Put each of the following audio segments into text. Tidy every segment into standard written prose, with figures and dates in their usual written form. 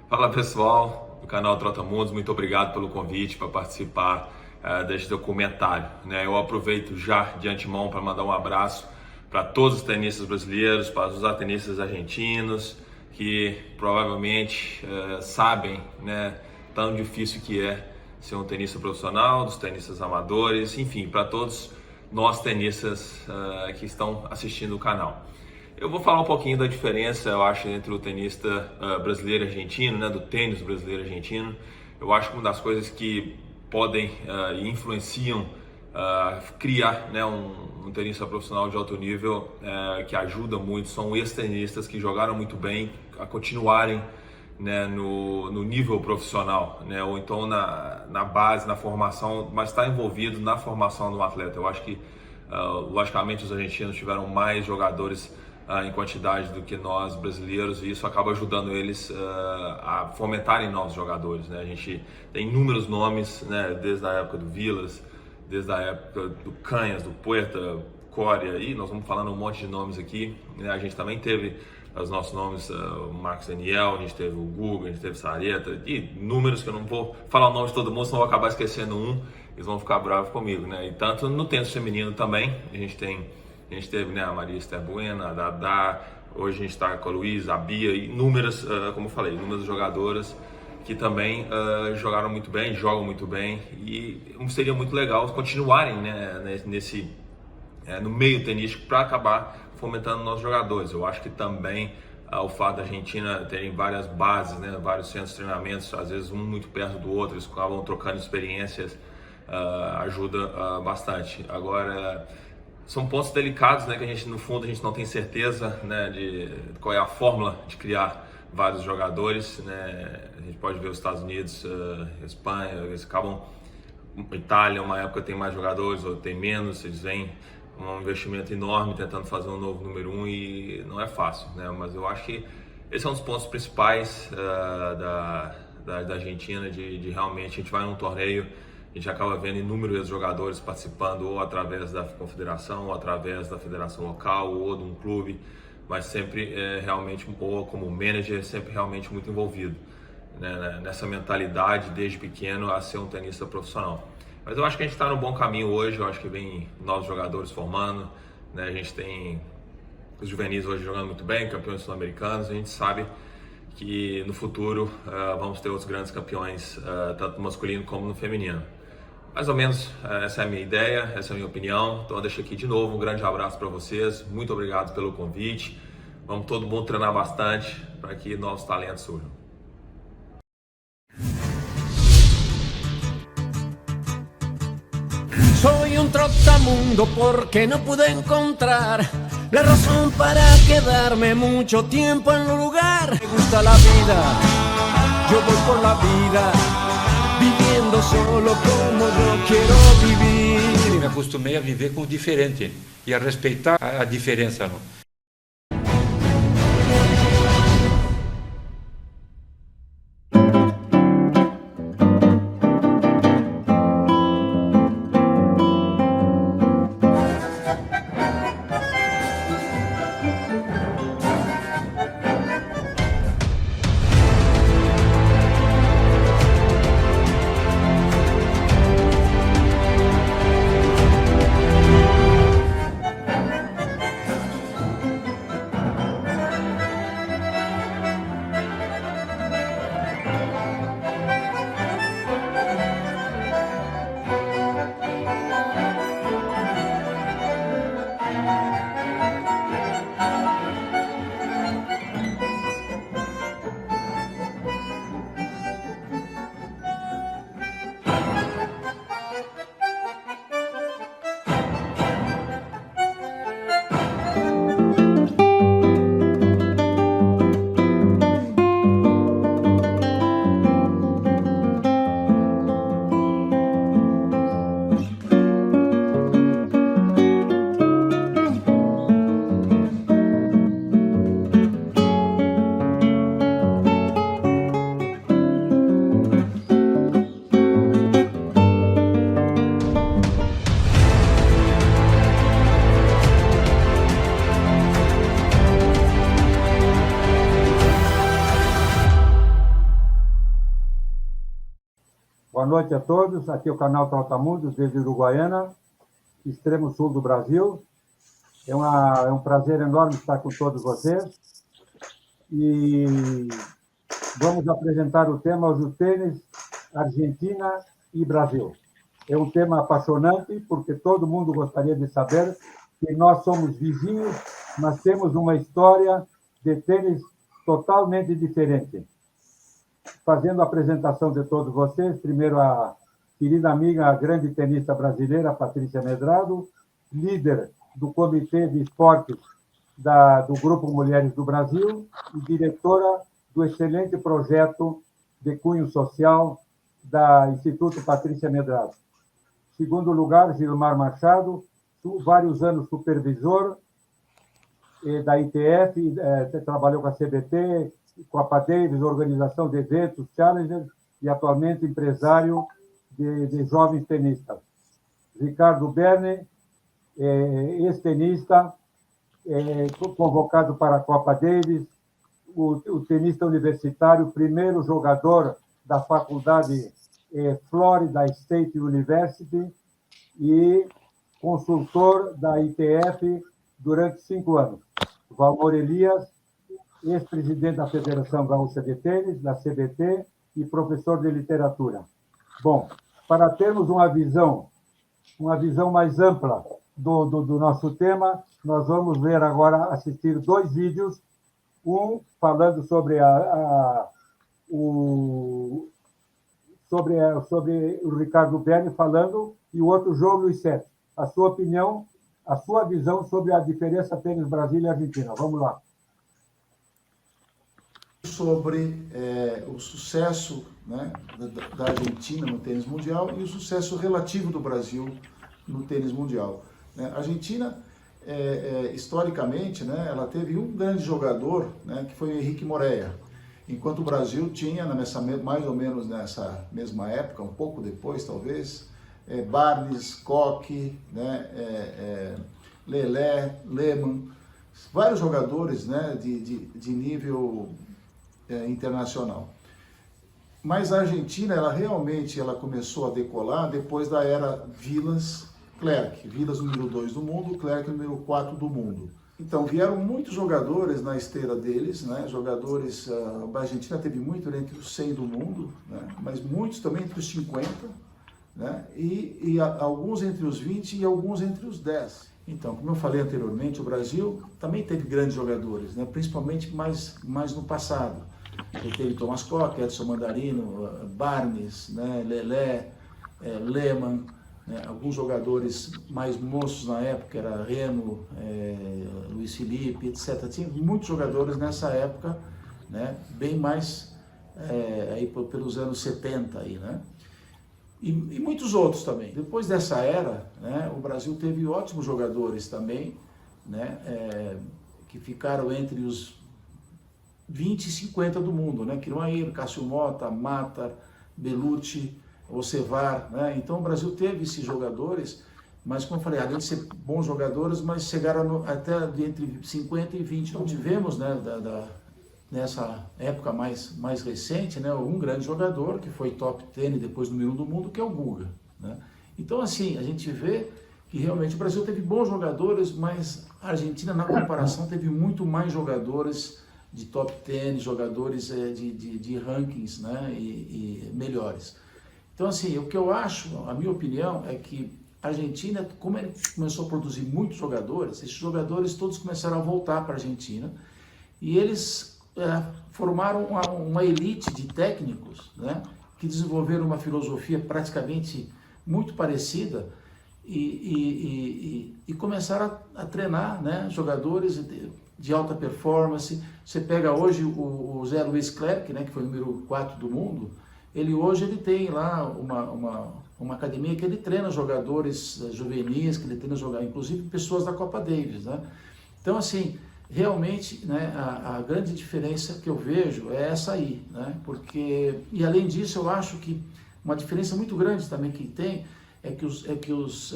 Fala pessoal do canal Trotamundos, muito obrigado pelo convite para participar deste documentário. Eu aproveito já de antemão para mandar um abraço para todos os tenistas brasileiros, para os tenistas argentinos, que provavelmente sabem, tão difícil que é ser um tenista profissional, dos tenistas amadores, enfim, para todos nós tenistas que estão assistindo o canal. Eu vou falar um pouquinho da diferença, eu acho, entre o tenista brasileiro e argentino, do tênis brasileiro e argentino. Eu acho que uma das coisas que podem e influenciam criar um tenista profissional de alto nível que ajuda muito são ex-tenistas que jogaram muito bem a continuarem no nível profissional, ou então na base, na formação, mas está envolvido na formação do atleta. Eu acho que, logicamente, os argentinos tiveram mais jogadores em quantidade do que nós brasileiros, e isso acaba ajudando eles a fomentarem novos jogadores. A gente tem inúmeros nomes, desde a época do Vilas, desde a época do Canhas, do Puerta, Coria, e nós vamos falando um monte de nomes aqui. A gente também teve os nossos nomes, o Marcos Daniel, a gente teve o Guga, a gente teve Sareta, e números que eu não vou falar o nome de todo mundo, senão eu vou acabar esquecendo eles vão ficar bravos comigo. E tanto no tênis feminino também, a gente teve a Maria Esther Buena, a Dadá, hoje a gente está com a Luísa, a Bia, e inúmeras, como eu falei, inúmeras jogadoras que também jogaram muito bem, jogam muito bem, e seria muito legal continuarem no meio tenístico para acabar fomentando nossos jogadores. Eu acho que também o fato da Argentina terem várias bases, vários centros de treinamentos, às vezes um muito perto do outro, eles acabam trocando experiências, ajuda bastante. Agora, são pontos delicados, que a gente, no fundo, a gente não tem certeza de qual é a fórmula de criar vários jogadores. A gente pode ver os Estados Unidos, Espanha, eles acabam, Itália, uma época tem mais jogadores, ou tem menos, eles vêm um investimento enorme tentando fazer um novo número 1 e não é fácil, mas eu acho que esse é um dos pontos principais da Argentina, de realmente, a gente vai num torneio, a gente acaba vendo inúmeros jogadores participando, ou através da confederação, ou através da federação local, ou de um clube, mas sempre realmente, ou como manager, sempre realmente muito envolvido nessa mentalidade desde pequeno a ser um tenista profissional. Mas eu acho que a gente está no bom caminho hoje, eu acho que vem novos jogadores formando, a gente tem os juvenis hoje jogando muito bem, campeões sul-americanos, a gente sabe que no futuro vamos ter outros grandes campeões, tanto no masculino como no feminino. Mais ou menos essa é a minha ideia, essa é a minha opinião. Então eu deixo aqui de novo um grande abraço para vocês, muito obrigado pelo convite. Vamos todo mundo treinar bastante para que novos talentos surjam. Soy un trotamundo porque no pude encontrar la razón para quedarme mucho tiempo en un lugar. Me gusta la vida, yo voy por la vida, viviendo solo como yo quiero vivir. Me acostumei a viver com o diferente e a respeitar a diferença. Boa noite a todos. Aqui é o canal Trotamundos, desde Uruguaiana, extremo sul do Brasil. É um prazer enorme estar com todos vocês. E vamos apresentar o tema hoje, o tênis, Argentina e Brasil. É um tema apaixonante, porque todo mundo gostaria de saber que nós somos vizinhos, mas temos uma história de tênis totalmente diferente. Fazendo a apresentação de todos vocês, primeiro a querida amiga, a grande tenista brasileira, Patrícia Medrado, líder do Comitê de Esportes do Grupo Mulheres do Brasil e diretora do excelente projeto de cunho social da Instituto Patrícia Medrado. Segundo lugar, Gilmar Machado, vários anos supervisor da ITF, trabalhou com a CBT, com a Davis, organização de eventos, Challengers, e atualmente empresário de jovens tenistas. Ricardo Berni, ex-tenista, convocado para a Copa Davis, o tenista universitário, primeiro jogador da faculdade Florida State University e consultor da ITF durante 5 anos. Valmor Elias, ex-presidente da Federação Gaúcha de Tênis, da CBT, e professor de literatura. Bom, para termos uma visão mais ampla do nosso tema, nós vamos ver agora, assistir 2 vídeos, um falando sobre o Ricardo Berni falando, e o outro, João Luiz Sete. A sua opinião, a sua visão sobre a diferença tênis Brasil e Argentina. Vamos lá. Sobre o sucesso, né, da Argentina no tênis mundial e o sucesso relativo do Brasil no tênis mundial. A Argentina, historicamente, né, ela teve um grande jogador, né, que foi o Henrique Moreira, enquanto o Brasil tinha, mais ou menos nessa mesma época, um pouco depois talvez, Barnes, Koch, né, Lelé, Lehmann, vários jogadores, né, de nível internacional. Mas a Argentina, ela realmente começou a decolar depois da era Vilas-Clerc. Vilas número 2 do mundo, Clerc número 4 do mundo. Então, vieram muitos jogadores na esteira deles, né? Jogadores, a Argentina teve muito entre os 100 do mundo, né? Mas muitos também entre os 50, né? E alguns entre os 20 e alguns entre os 10. Então, como eu falei anteriormente, o Brasil também teve grandes jogadores, né? Principalmente mais no passado. Ele teve Thomas Koch, Edson Mandarino, Barnes, né? Lelé, Lehmann, né? Alguns jogadores mais moços na época, era Reno, Luiz Felipe, etc. Tinha muitos jogadores nessa época, né? Bem mais aí pelos anos 70 aí, né? E muitos outros também. Depois dessa era, né, o Brasil teve ótimos jogadores também, né, que ficaram entre os 20 e 50 do mundo, né? Kiruair, Cássio Mota, Matar, Belucci, Ocevar, né? Então o Brasil teve esses jogadores, mas como eu falei, além de ser bons jogadores, mas chegaram até entre 50 e 20. Não tivemos, né, nessa época mais recente, né, um grande jogador que foi top 10 depois número 1 do mundo, que é o Guga, né? Então, assim, a gente vê que realmente o Brasil teve bons jogadores, mas a Argentina, na comparação, teve muito mais jogadores de top 10, jogadores de rankings, né, e melhores. Então, assim, o que eu acho, a minha opinião, é que a Argentina, como ele começou a produzir muitos jogadores, esses jogadores todos começaram a voltar para a Argentina, e eles formaram uma elite de técnicos, né, que desenvolveram uma filosofia praticamente muito parecida e começaram a treinar, né, jogadores de alta performance. Você pega hoje o Zé Luiz Clerc, né, que foi o número 4 do mundo, hoje ele tem lá uma academia que ele treina jogadores juvenis, que ele treina inclusive pessoas da Copa Davis, né? Então, assim, realmente, né, a grande diferença que eu vejo é essa aí, né? Porque, e além disso, eu acho que uma diferença muito grande também que tem é que os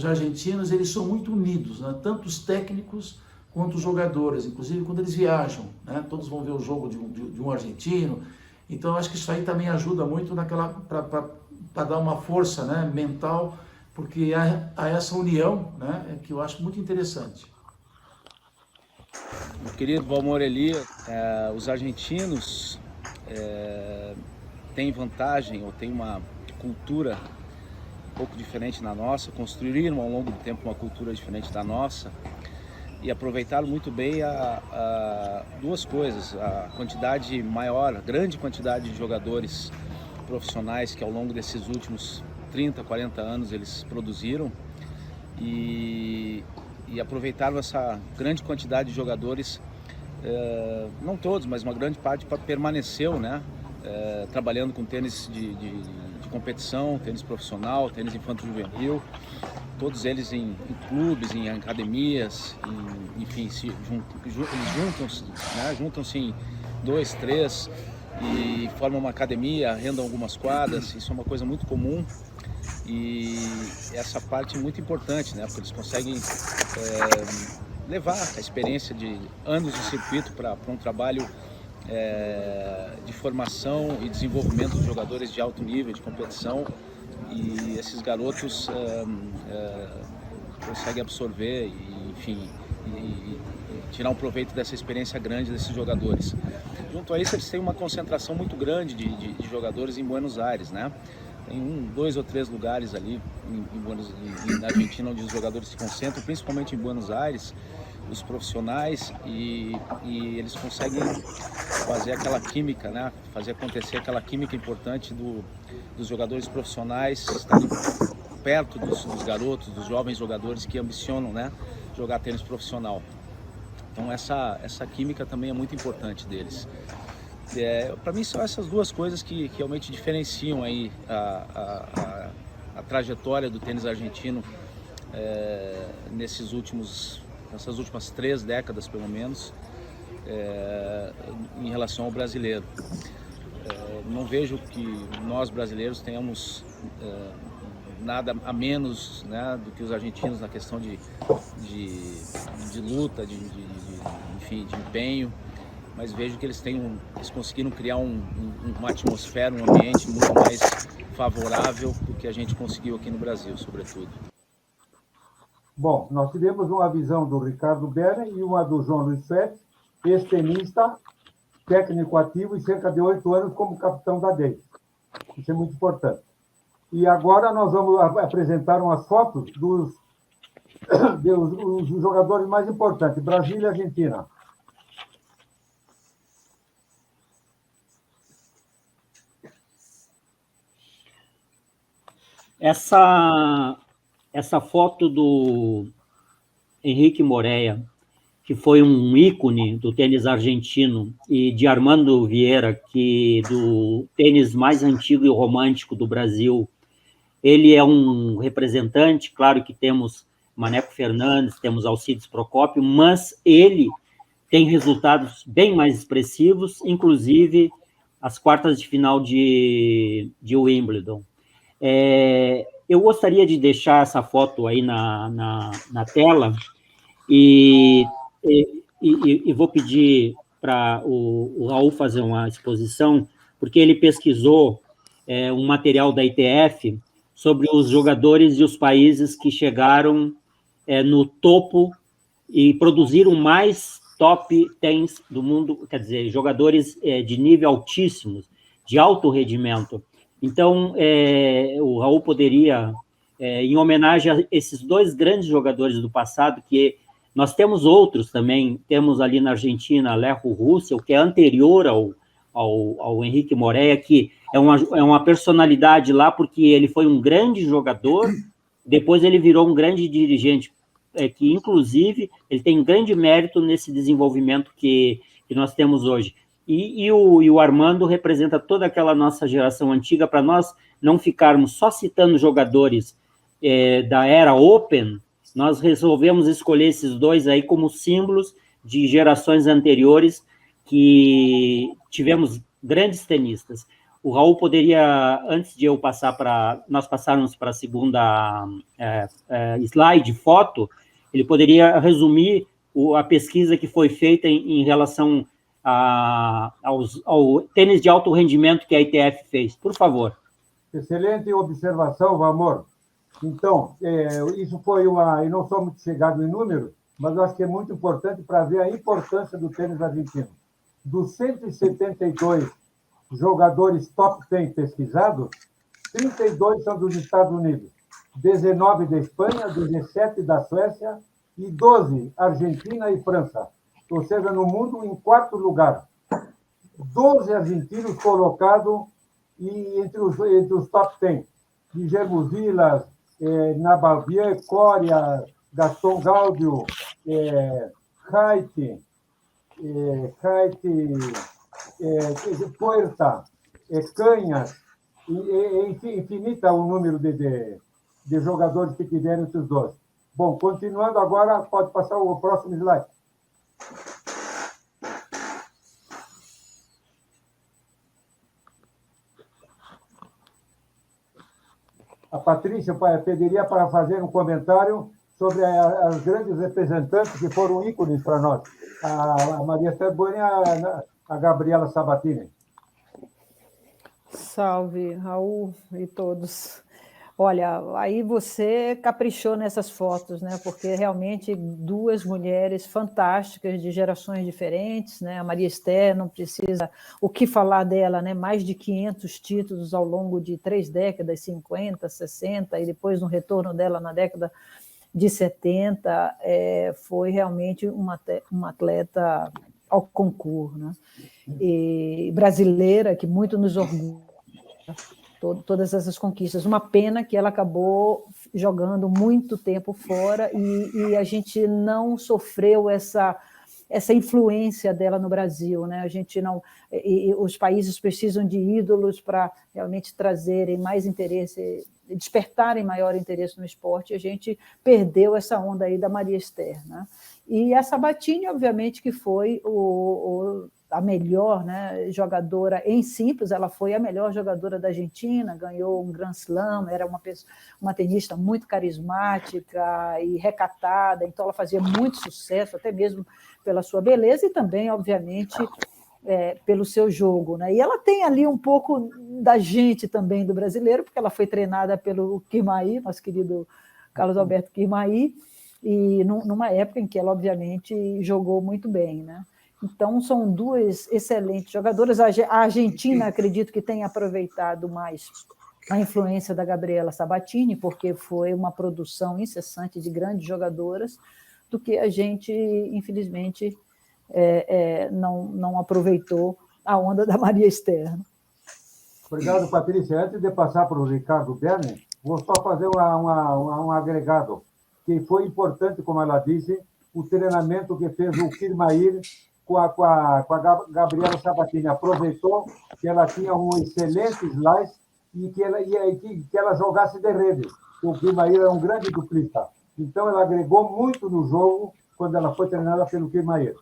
argentinos, eles são muito unidos, né? Tanto os técnicos quanto os jogadores, inclusive quando eles viajam, né? Todos vão ver o jogo de um argentino, Então, eu acho que isso aí também ajuda muito para dar uma força, né, mental, porque há essa união, né, que eu acho muito interessante. Meu querido Valmor Eli, os argentinos têm vantagem, ou têm uma cultura um pouco diferente da nossa, construíram ao longo do tempo uma cultura diferente da nossa e aproveitaram muito bem duas coisas: a quantidade maior, a grande quantidade de jogadores profissionais que ao longo desses últimos 30, 40 anos eles produziram, e aproveitaram essa grande quantidade de jogadores, não todos, mas uma grande parte permaneceu, né, trabalhando com tênis de competição, tênis profissional, tênis infanto-juvenil, todos eles em clubes, em academias, enfim, eles juntam-se em 2, 3 e formam uma academia, arrendam algumas quadras. Isso é uma coisa muito comum. E essa parte é muito importante, né? Porque eles conseguem levar a experiência de anos de circuito para um trabalho de formação e desenvolvimento de jogadores de alto nível, de competição. E esses garotos conseguem absorver e, enfim, e tirar um proveito dessa experiência grande desses jogadores. Junto a isso, eles têm uma concentração muito grande de jogadores em Buenos Aires, né? Tem 2 ou 3 lugares ali na Argentina onde os jogadores se concentram, principalmente em Buenos Aires, os profissionais, e eles conseguem fazer aquela química, né? Fazer acontecer aquela química importante dos jogadores profissionais estarem perto dos garotos, dos jovens jogadores que ambicionam, né, jogar tênis profissional. Então essa química também é muito importante deles. Para mim são essas duas coisas que realmente diferenciam aí a trajetória do tênis argentino nessas últimas 3 décadas, pelo menos, em relação ao brasileiro. Não vejo que nós brasileiros tenhamos nada a menos, né, do que os argentinos na questão de luta, enfim, de empenho. Mas vejo que eles conseguiram criar uma atmosfera, um ambiente muito mais favorável do que a gente conseguiu aqui no Brasil, sobretudo. Bom, nós tivemos uma visão do Ricardo Beren e uma do João Luiz Fett, ex-tenista, técnico ativo e cerca de 8 anos como capitão da DEI. Isso é muito importante. E agora nós vamos apresentar umas fotos dos jogadores mais importantes, Brasil e Argentina. Essa foto do Henrique Moreira, que foi um ícone do tênis argentino, e de Armando Vieira, que do tênis mais antigo e romântico do Brasil. Ele é um representante, claro que temos Maneco Fernandes, temos Alcides Procópio, mas ele tem resultados bem mais expressivos, inclusive as quartas de final de Wimbledon. Eu gostaria de deixar essa foto aí na tela e vou pedir para o Raul fazer uma exposição, porque ele pesquisou um material da ITF sobre os jogadores e os países que chegaram no topo e produziram mais top 10 do mundo, quer dizer, jogadores de nível altíssimo, de alto rendimento. Então, o Raul poderia, em homenagem a esses 2 grandes jogadores do passado, que nós temos outros também, temos ali na Argentina, Leo Russell, que é anterior ao Henrique Moreira, que é uma personalidade lá, porque ele foi um grande jogador, depois ele virou um grande dirigente, que inclusive ele tem grande mérito nesse desenvolvimento que nós temos hoje. E o Armando representa toda aquela nossa geração antiga, para nós não ficarmos só citando jogadores da era Open. Nós resolvemos escolher esses 2 aí como símbolos de gerações anteriores que tivemos grandes tenistas. O Raul poderia, antes de nós passarmos para a segunda slide, foto, ele poderia resumir a pesquisa que foi feita em relação ao tênis de alto rendimento que a ITF fez. Por favor. Excelente observação, Valmor. Então, isso foi uma... Eu não sou muito chegado em números, mas eu acho que é muito importante para ver a importância do tênis argentino. Dos 172 jogadores top 10 pesquisados, 32 são dos Estados Unidos, 19 da Espanha, 17 da Suécia e 12 Argentina e França. Ou seja, no mundo, em quarto lugar. 12 argentinos colocados entre os top 10. Guillermo Vilas, Nabalbier, Coria, Gaston Gaudio, Haiti, Puerta, Canhas, infinita o número de jogadores que tiveram esses 12. Bom, continuando agora, pode passar o próximo slide. A Patrícia pediria para fazer um comentário sobre as grandes representantes que foram ícones para nós. A Maria Esther Bueno e a Gabriela Sabatini. Salve, Raul e todos. Olha, aí você caprichou nessas fotos, né? Porque realmente duas mulheres fantásticas de gerações diferentes, né? A Maria Esther, não precisa o que falar dela, né? Mais de 500 títulos ao longo de 3 décadas, 50, 60, e depois no retorno dela na década de 70, foi realmente uma atleta ao concurso, né? E brasileira, que muito nos orgulha. Todas essas conquistas. Uma pena que ela acabou jogando muito tempo fora e a gente não sofreu essa influência dela no Brasil, né? A gente não, os países precisam de ídolos para realmente trazerem mais interesse, despertarem maior interesse no esporte. A gente perdeu essa onda aí da Maria Esther, né? E a Sabatini, obviamente, que foi a melhor, né, jogadora em simples, ela foi a melhor jogadora da Argentina, ganhou um Grand Slam, era uma tenista muito carismática e recatada, então ela fazia muito sucesso, até mesmo pela sua beleza e também, obviamente, pelo seu jogo, né? E ela tem ali um pouco da gente também, do brasileiro, porque ela foi treinada pelo Kirmaí, nosso querido Carlos Alberto Kirmaí, e numa época em que ela, obviamente, jogou muito bem, né? Então, são duas excelentes jogadoras. A Argentina, acredito que tenha aproveitado mais a influência da Gabriela Sabatini, porque foi uma produção incessante de grandes jogadoras, do que a gente, infelizmente, não aproveitou a onda da Maria Esther. Obrigado, Patrícia. Antes de passar para o Ricardo Berner, vou só fazer um agregado, que foi importante, como ela disse, o treinamento que fez o Kirmair com a Gabriela Sabatini. Aproveitou que ela tinha um excelente slice e que ela jogasse de rede. O Kirmair era um grande duplista. Então, ela agregou muito no jogo quando ela foi treinada pelo Kirmair.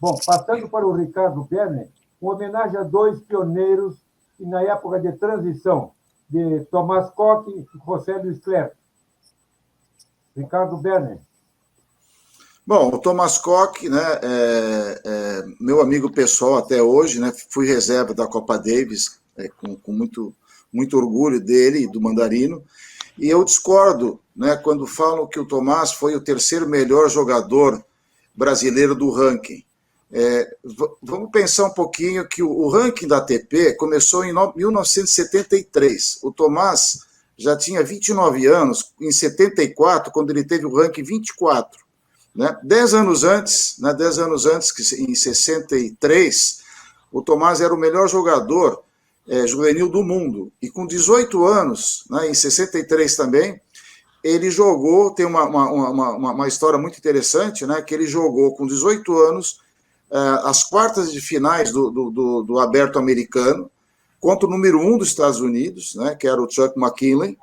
Bom, passando para o Ricardo Berner, uma homenagem a 2 pioneiros que, na época de transição, de Tomás Koch e José Luiz Clerc. Ricardo Berner. Bom, o Tomás Koch, né, meu amigo pessoal até hoje, né, fui reserva da Copa Davis, com muito orgulho dele e do Mandarino, e eu discordo, né, quando falam que o Tomás foi o 3º melhor jogador brasileiro do ranking. Vamos pensar um pouquinho que o ranking da ATP começou em 1973. O Tomás já tinha 29 anos, em 74, quando ele teve o ranking 24. Né? 10 anos antes, que em 63, o Tomás era o melhor jogador juvenil do mundo. E com 18 anos, né, em 63 também, ele jogou, tem uma história muito interessante, né, que ele jogou com 18 anos as quartas de finais do Aberto Americano, contra o número 1 dos Estados Unidos, né, que era o Chuck McKinley,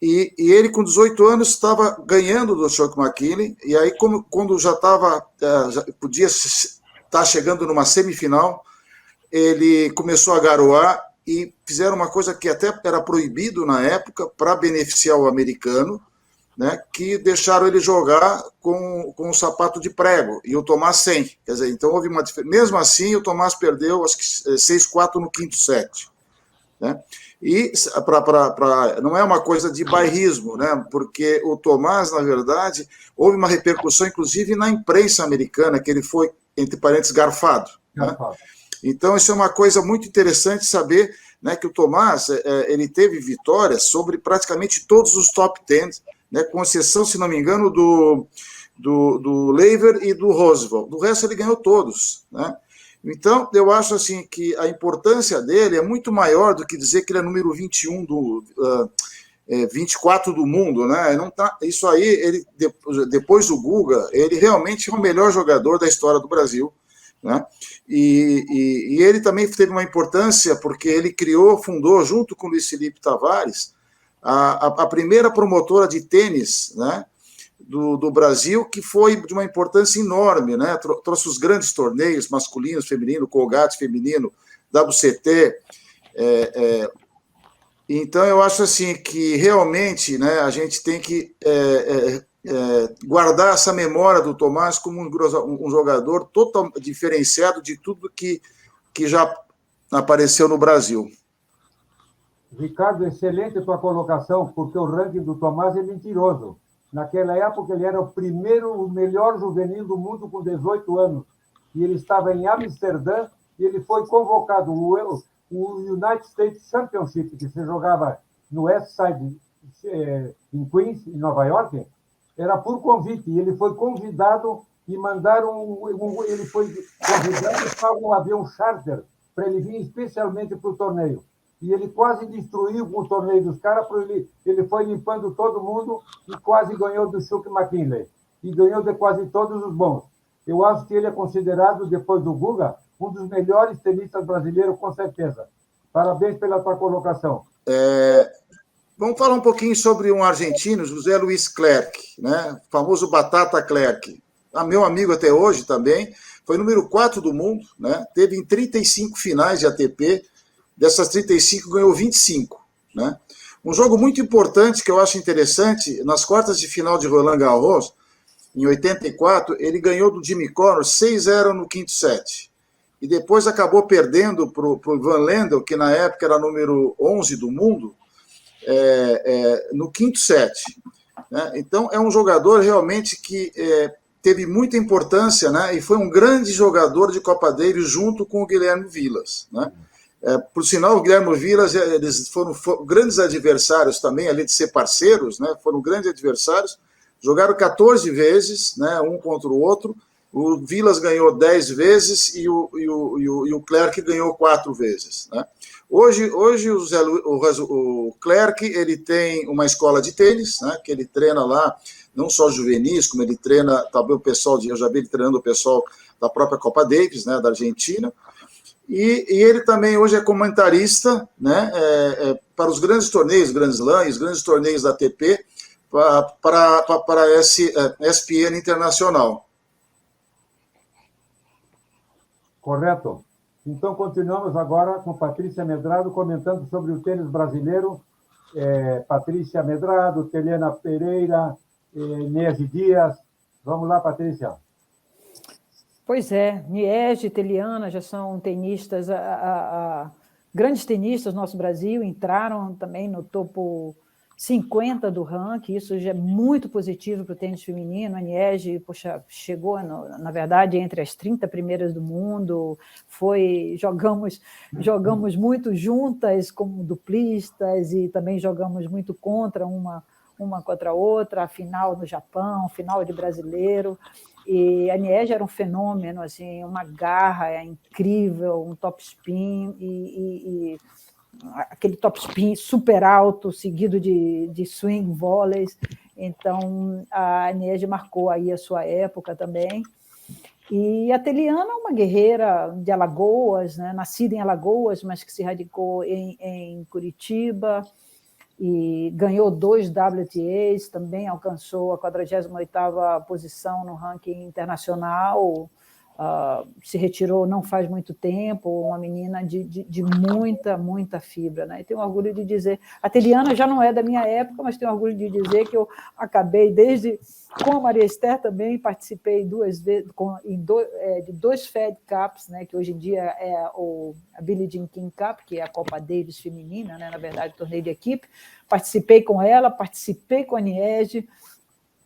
e ele, com 18 anos, estava ganhando do Chuck McKinley, e aí, quando já podia estar chegando numa semifinal, ele começou a garoar, e fizeram uma coisa que até era proibido na época, para beneficiar o americano, né, que deixaram ele jogar com o sapato de prego, e o Tomás sem. Quer dizer, então houve uma diferença. Mesmo assim, o Tomás perdeu, acho que 6-4 no quinto set. Né? E não é uma coisa de bairrismo, né? Porque o Tomás, na verdade, houve uma repercussão, inclusive, na imprensa americana, que ele foi, entre parênteses, garfado. Né? Então, isso é uma coisa muito interessante saber, né, que o Tomás ele teve vitórias sobre praticamente todos os top 10, né, com exceção, se não me engano, do Lever e do Roosevelt. Do resto, ele ganhou todos. Né? Então, eu acho assim, que a importância dele é muito maior do que dizer que ele é número 21 24 do mundo. Né? Não tá, isso aí, ele, depois do Guga, ele realmente é o melhor jogador da história do Brasil. Né? E ele também teve uma importância porque ele fundou, junto com o Luiz Felipe Tavares, a primeira promotora de tênis, né, do Brasil, que foi de uma importância enorme. Né? Trouxe os grandes torneios masculinos, feminino, Colgate feminino, WCT. Então, eu acho assim que realmente, né, a gente tem que guardar essa memória do Tomás como um jogador totalmente diferenciado de tudo que já apareceu no Brasil. Ricardo, excelente a tua colocação, porque o ranking do Tomás é mentiroso. Naquela época, ele era o melhor juvenil do mundo com 18 anos. E ele estava em Amsterdã e ele foi convocado. O United States Championship, que se jogava no West Side, em Queens, em Nova York, era por convite. E ele foi convidado e mandaram... Ele foi convidado e pagou um avião charter para ele vir especialmente para o torneio. E ele quase destruiu o torneio dos caras, porque ele foi limpando todo mundo e quase ganhou do Chuck McKinley. E ganhou de quase todos os bons. Eu acho que ele é considerado, depois do Guga, um dos melhores tenistas brasileiros, com certeza. Parabéns pela tua colocação. Vamos falar um pouquinho sobre um argentino, José Luiz Clerc, né? Famoso Batata Clerc. Meu amigo até hoje também. Foi número 4 do mundo, né? Teve em 35 finais de ATP. Dessas 35, ganhou 25. Né? Um jogo muito importante, que eu acho interessante, nas quartas de final de Roland Garros, em 84, ele ganhou do Jimmy Connor 6-0 no quinto set. E depois acabou perdendo para o Van Lendl, que na época era número 11 do mundo, no quinto set. Né? Então, é um jogador realmente que teve muita importância, né? E foi um grande jogador de Copa Davis junto com o Guilherme Vilas. Né? Por sinal, o Guilherme Vilas, eles foram grandes adversários também, além de ser parceiros, né? Foram grandes adversários, jogaram 14 vezes, né? Um contra o outro. O Vilas ganhou 10 vezes e o Clerc ganhou 4 vezes. Né? Hoje o Clerc ele tem uma escola de tênis, né? Que ele treina lá, não só juvenis, como ele treina também o pessoal, eu já vi ele treinando o pessoal da própria Copa Davis, né? Da Argentina. E ele também hoje é comentarista, né, para os grandes torneios, Grand Slam, os grandes torneios da ATP, para a ESPN Internacional. Correto. Então, continuamos agora com Patrícia Medrado comentando sobre o tênis brasileiro. Patrícia Medrado, Telena Pereira, Inês Dias. Vamos lá, Patrícia. Pois é, Niege e Teliana já são tenistas, grandes tenistas do nosso Brasil, entraram também no topo 50 do ranking, isso já é muito positivo para o tênis feminino. A Niege, chegou, na verdade, entre as 30 primeiras do mundo, jogamos muito juntas como duplistas e também jogamos muito contra uma contra a outra, a final no Japão, final de brasileiro. E a Niege era um fenômeno, assim, uma garra incrível, um topspin e aquele topspin super alto, seguido de swing volleys. Então, a Niege marcou aí a sua época também. E a Teliana, uma guerreira de Alagoas, né? Nascida em Alagoas, mas que se radicou em Curitiba, e ganhou 2 WTAs, também alcançou a 48ª posição no ranking internacional, se retirou não faz muito tempo, uma menina de muita fibra, né? E tenho orgulho de dizer, a Teliana já não é da minha época, mas tenho orgulho de dizer que eu acabei com a Maria Esther também, participei 2 vezes de 2 Fed Cups, né? Que hoje em dia é a Billie Jean King Cup, que é a Copa Davis feminina, né? Na verdade, torneio de equipe. Participei com ela, participei com a Niege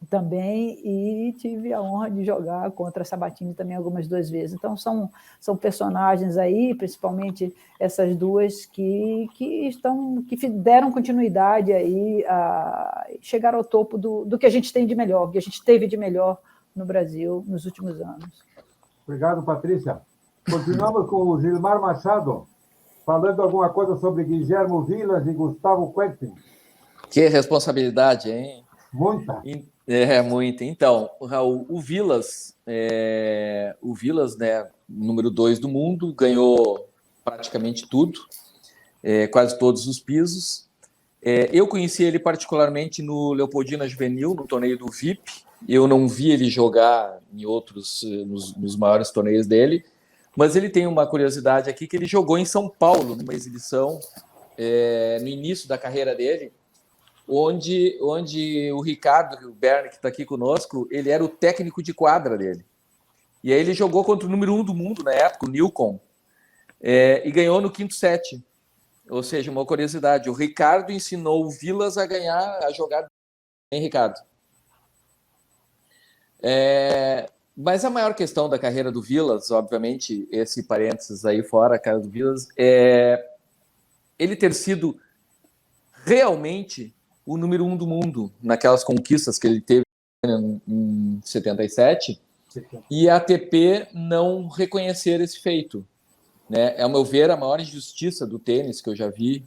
também, e tive a honra de jogar contra a Sabatini também algumas 2 vezes. Então, são personagens aí, principalmente essas duas, que deram continuidade aí, chegaram ao topo do que a gente tem de melhor, que a gente teve de melhor no Brasil nos últimos anos. Obrigado, Patrícia. Continuamos com o Gilmar Machado, falando alguma coisa sobre Guilhermo Vilas e Gustavo Kuerten. Que responsabilidade, hein? Muita. Muita. Então, Raul, o Vilas, né, número 2 do mundo, ganhou praticamente tudo, quase todos os pisos. Eu conheci ele particularmente no Leopoldina Juvenil, no torneio do VIP. Eu não vi ele jogar em outros, nos maiores torneios dele, mas ele tem uma curiosidade aqui, que ele jogou em São Paulo, numa exibição, no início da carreira dele, onde o Ricardo Berni, que está aqui conosco, ele era o técnico de quadra dele. E aí ele jogou contra o número 1 do mundo na época, o Nilcon, e ganhou no 5º set. Ou seja, uma curiosidade, o Ricardo ensinou o Vilas a jogar bem, Ricardo. Mas a maior questão da carreira do Vilas, obviamente, esse parênteses aí fora, a cara do Vilas, é ele ter sido realmente o número 1 do mundo naquelas conquistas que ele teve em 77, e a ATP não reconhecer esse feito, né? Ao meu ver, a maior injustiça do tênis que eu já vi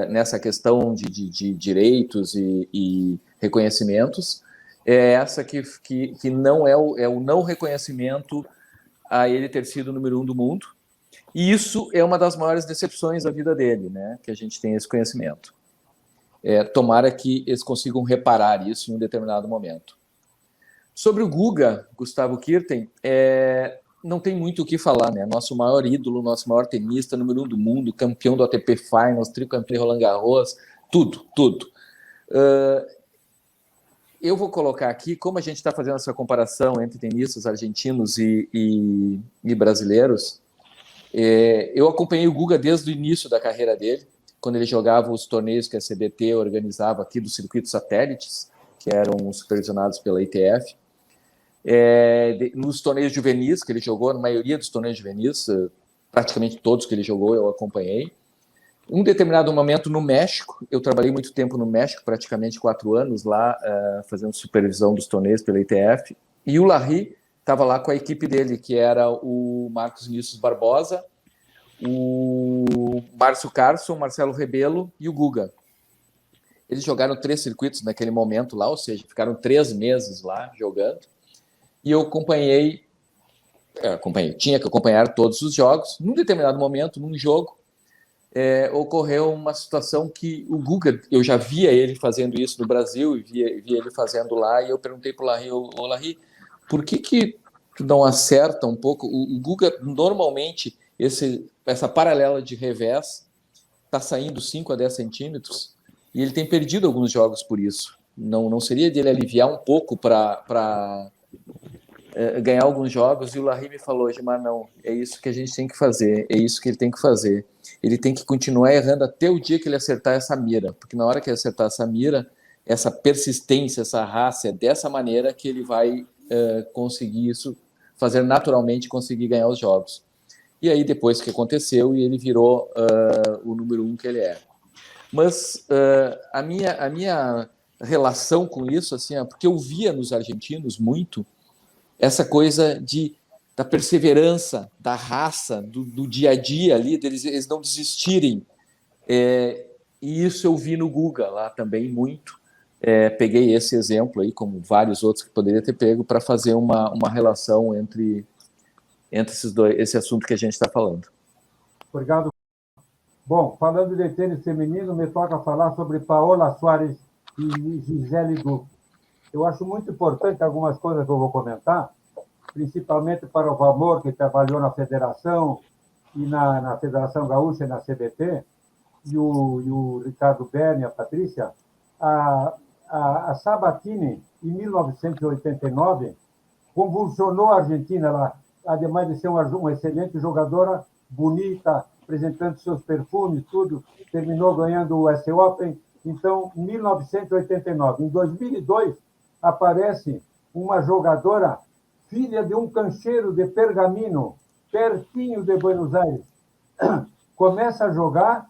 nessa questão de direitos e reconhecimentos é essa que não é o não reconhecimento a ele ter sido o número 1 do mundo, e isso é uma das maiores decepções da vida dele, né? Que a gente tem esse conhecimento. Tomara que eles consigam reparar isso em um determinado momento. Sobre o Guga, Gustavo Kuerten, não tem muito o que falar, né? Nosso maior ídolo, nosso maior tenista, número 1 do mundo, campeão do ATP Finals, tricampeão Roland Garros, tudo. Eu vou colocar aqui, como a gente está fazendo essa comparação entre tenistas argentinos e brasileiros, eu acompanhei o Guga desde o início da carreira dele, quando ele jogava os torneios que a CBT organizava aqui dos circuitos satélites, que eram supervisionados pela ITF. Nos torneios juvenis que ele jogou, na maioria dos torneios juvenis, praticamente todos que ele jogou, eu acompanhei. Em um determinado momento no México, eu trabalhei muito tempo no México, praticamente 4 anos lá, fazendo supervisão dos torneios pela ITF, e o Larry estava lá com a equipe dele, que era o Marcos Vinícius Barbosa, o Márcio Carson, o Marcelo Rebelo e o Guga. Eles jogaram 3 circuitos naquele momento lá, ou seja, ficaram 3 meses lá jogando, e eu acompanhei, tinha que acompanhar todos os jogos. Num determinado momento, num jogo, ocorreu uma situação que o Guga, eu já via ele fazendo isso no Brasil, e via ele fazendo lá, e eu perguntei para o Larry, Larry, por que tu não acerta um pouco? O Guga, normalmente, essa paralela de revés está saindo 5 a 10 centímetros, e ele tem perdido alguns jogos por isso. Não seria dele aliviar um pouco para ganhar alguns jogos? E o Larry me falou, Gilmar, não, é isso que a gente tem que fazer, é isso que ele tem que fazer. Ele tem que continuar errando até o dia que ele acertar essa mira, porque na hora que ele acertar essa mira, essa persistência, essa raça, é dessa maneira que ele vai conseguir isso, fazer naturalmente, conseguir ganhar os jogos. E aí, depois que aconteceu, ele virou o número 1 que ele é. Mas a minha relação com isso, assim, porque eu via nos argentinos muito essa coisa da perseverança, da raça, do dia a dia ali, eles não desistirem. E isso eu vi no Guga lá também muito. Peguei esse exemplo aí, como vários outros que poderia ter pego, para fazer uma relação entre esses dois, esse assunto que a gente está falando. Obrigado. Bom, falando de tênis feminino, me toca falar sobre Paola Soares e Gisele Duque. Eu acho muito importante algumas coisas que eu vou comentar, principalmente para o Valmor, que trabalhou na federação e na Federação Gaúcha e na CBT, e o Ricardo Berni, a Patrícia, a Sabatini, em 1989, convulsionou a Argentina. Ela, ademais de ser uma excelente jogadora, bonita, apresentando seus perfumes, tudo, terminou ganhando o US Open. Então, em 1989. Em 2002, aparece uma jogadora, filha de um cancheiro de Pergamino, pertinho de Buenos Aires. Começa a jogar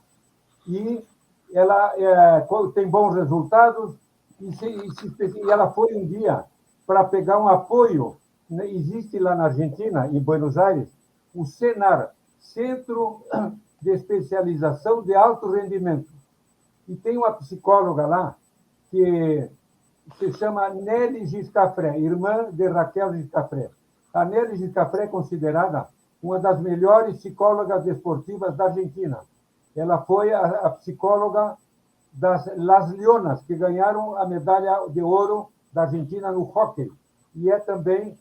e ela tem bons resultados, e ela foi um dia para pegar um apoio. Existe lá na Argentina, em Buenos Aires, o CENAR, Centro de Especialização de Alto Rendimento. E tem uma psicóloga lá que se chama Nelly Giscafré, irmã de Raquel Giscafré. A Nelly Giscafré é considerada uma das melhores psicólogas desportivas da Argentina. Ela foi a psicóloga das Las Leonas, que ganharam a medalha de ouro da Argentina no hóquei. E é também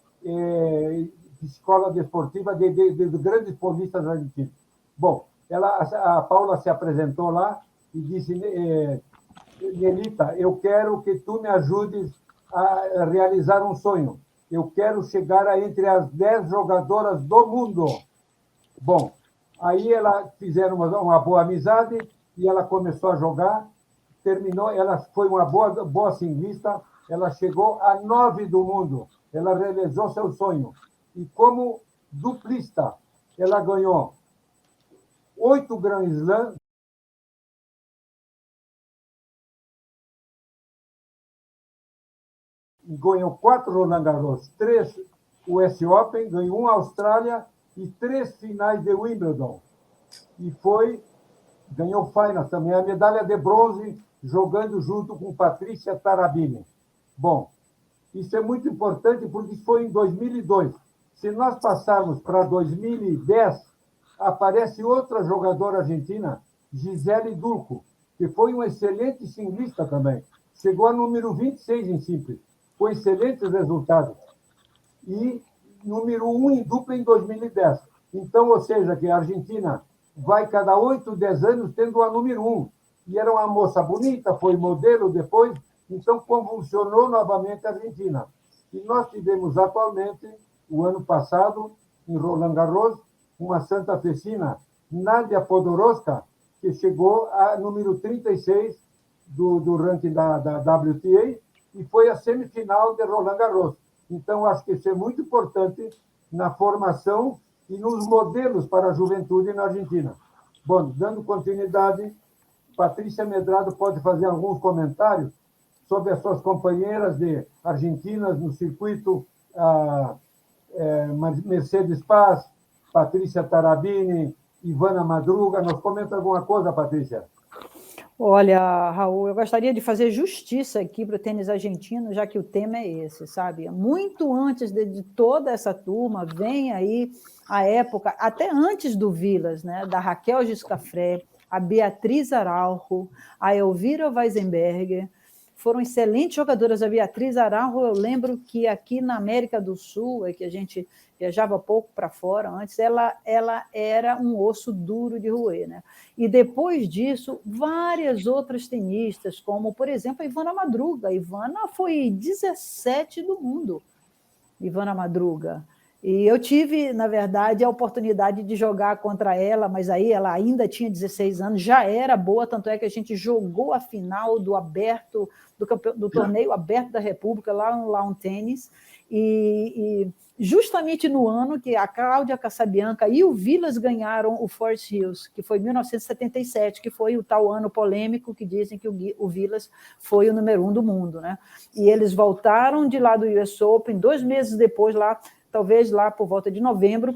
psicóloga desportiva de grandes polistas argentinos. Bom, a Paula se apresentou lá e disse: Nelita, eu quero que tu me ajudes a realizar um sonho. Eu quero chegar entre as 10 jogadoras do mundo. Bom, aí fizeram uma boa amizade e ela começou a jogar, terminou, ela foi uma boa singlista, ela chegou a 9 do mundo, ela realizou seu sonho. E como duplista, ela ganhou 8 Grand Slam, ganhou 4 Roland Garros, 3 US Open, ganhou 1 Austrália e 3 finais de Wimbledon. E ganhou finals também, a medalha de bronze, jogando junto com Patrícia Tarabini. Bom, isso é muito importante porque foi em 2002. Se nós passarmos para 2010, aparece outra jogadora argentina, Gisele Dulco, que foi uma excelente singlista também. Chegou a número 26 em simples, com excelentes resultados. E número 1 em dupla em 2010. Então, ou seja, que a Argentina vai cada 8, 10 anos tendo a número 1. E era uma moça bonita, foi modelo depois, então convulsionou novamente a Argentina. E nós tivemos atualmente, o ano passado, em Roland Garros, uma santafesina, Nadia Podoroska, que chegou a número 36 do ranking da WTA e foi a semifinal de Roland Garros. Então, acho que isso é muito importante na formação e nos modelos para a juventude na Argentina. Bom, dando continuidade, Patrícia Medrado pode fazer alguns comentários sobre as suas companheiras argentinas no circuito, Mercedes Paz, Patrícia Tarabini, Ivana Madruga. Nos comenta alguma coisa, Patrícia? Olha, Raul, eu gostaria de fazer justiça aqui para o tênis argentino, já que o tema é esse, sabe? Muito antes de toda essa turma, vem aí a época, até antes do Vilas, né? Da Raquel Giscafré, a Beatriz Araujo, a Elvira Weisenberger, foram excelentes jogadoras. A Beatriz Araujo, eu lembro que aqui na América do Sul, que a gente viajava pouco para fora antes, ela era um osso duro de roer, né? E depois disso, várias outras tenistas, como, por exemplo, a Ivana Madruga. A Ivana foi 17 do mundo, Ivana Madruga. E eu tive, na verdade, a oportunidade de jogar contra ela, mas aí ela ainda tinha 16 anos, já era boa, tanto é que a gente jogou a final do aberto, do torneio aberto da República, lá no Lawn Tennis, e justamente no ano que a Cláudia Casabianca e o Vilas ganharam o Forest Hills, que foi em 1977, que foi o tal ano polêmico que dizem que o Vilas foi o número 1 do mundo, né? E eles voltaram de lá do US Open, 2 meses depois, talvez lá por volta de novembro,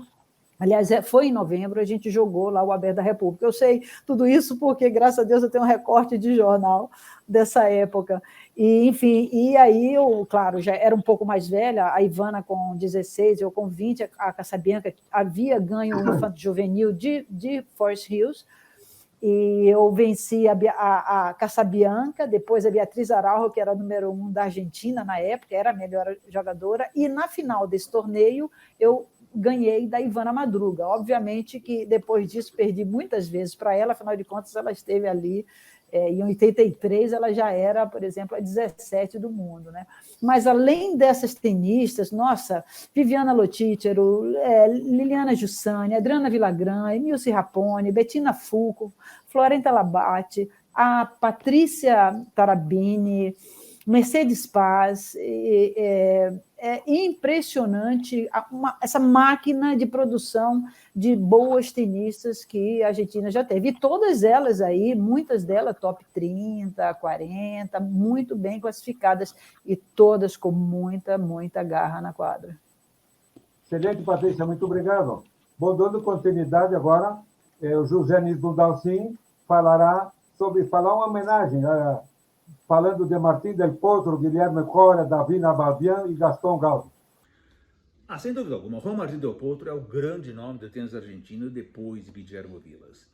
aliás, foi em novembro, a gente jogou lá o Aberto da República. Eu sei tudo isso porque, graças a Deus, eu tenho um recorte de jornal dessa época. E, enfim, e aí eu, claro, já era um pouco mais velha, a Ivana com 16, eu com 20, a Casabianca havia ganho o Infanto Juvenil de Forest Hills, e eu venci a Casabianca, depois a Beatriz Araujo, que era a número 1 da Argentina na época, era a melhor jogadora, e na final desse torneio eu ganhei da Ivana Madruga. Obviamente que depois disso perdi muitas vezes para ela, afinal de contas ela esteve ali, em 83 ela já era, por exemplo, a 17 do mundo, né? Mas além dessas tenistas, nossa, Viviana Lotícero, Liliana Giussani, Adriana Villagrán, Emilce Rapone, Bettina Fulco, Florenta Labate, a Patrícia Tarabini, Mercedes Paz, é impressionante essa máquina de produção de boas tenistas que a Argentina já teve. E todas elas aí, muitas delas top 30, 40, muito bem classificadas, e todas com muita, muita garra na quadra. Excelente, Patrícia, muito obrigado. Bom, dando continuidade agora, o José Nildo Dalcin falar uma homenagem falando de Martín del Potro, Guilherme Coria, Davina Babian e Gaston Gaudio. Sem dúvida alguma, Juan Martín del Potro é o grande nome do tênis argentino depois de Guillermo Vilas.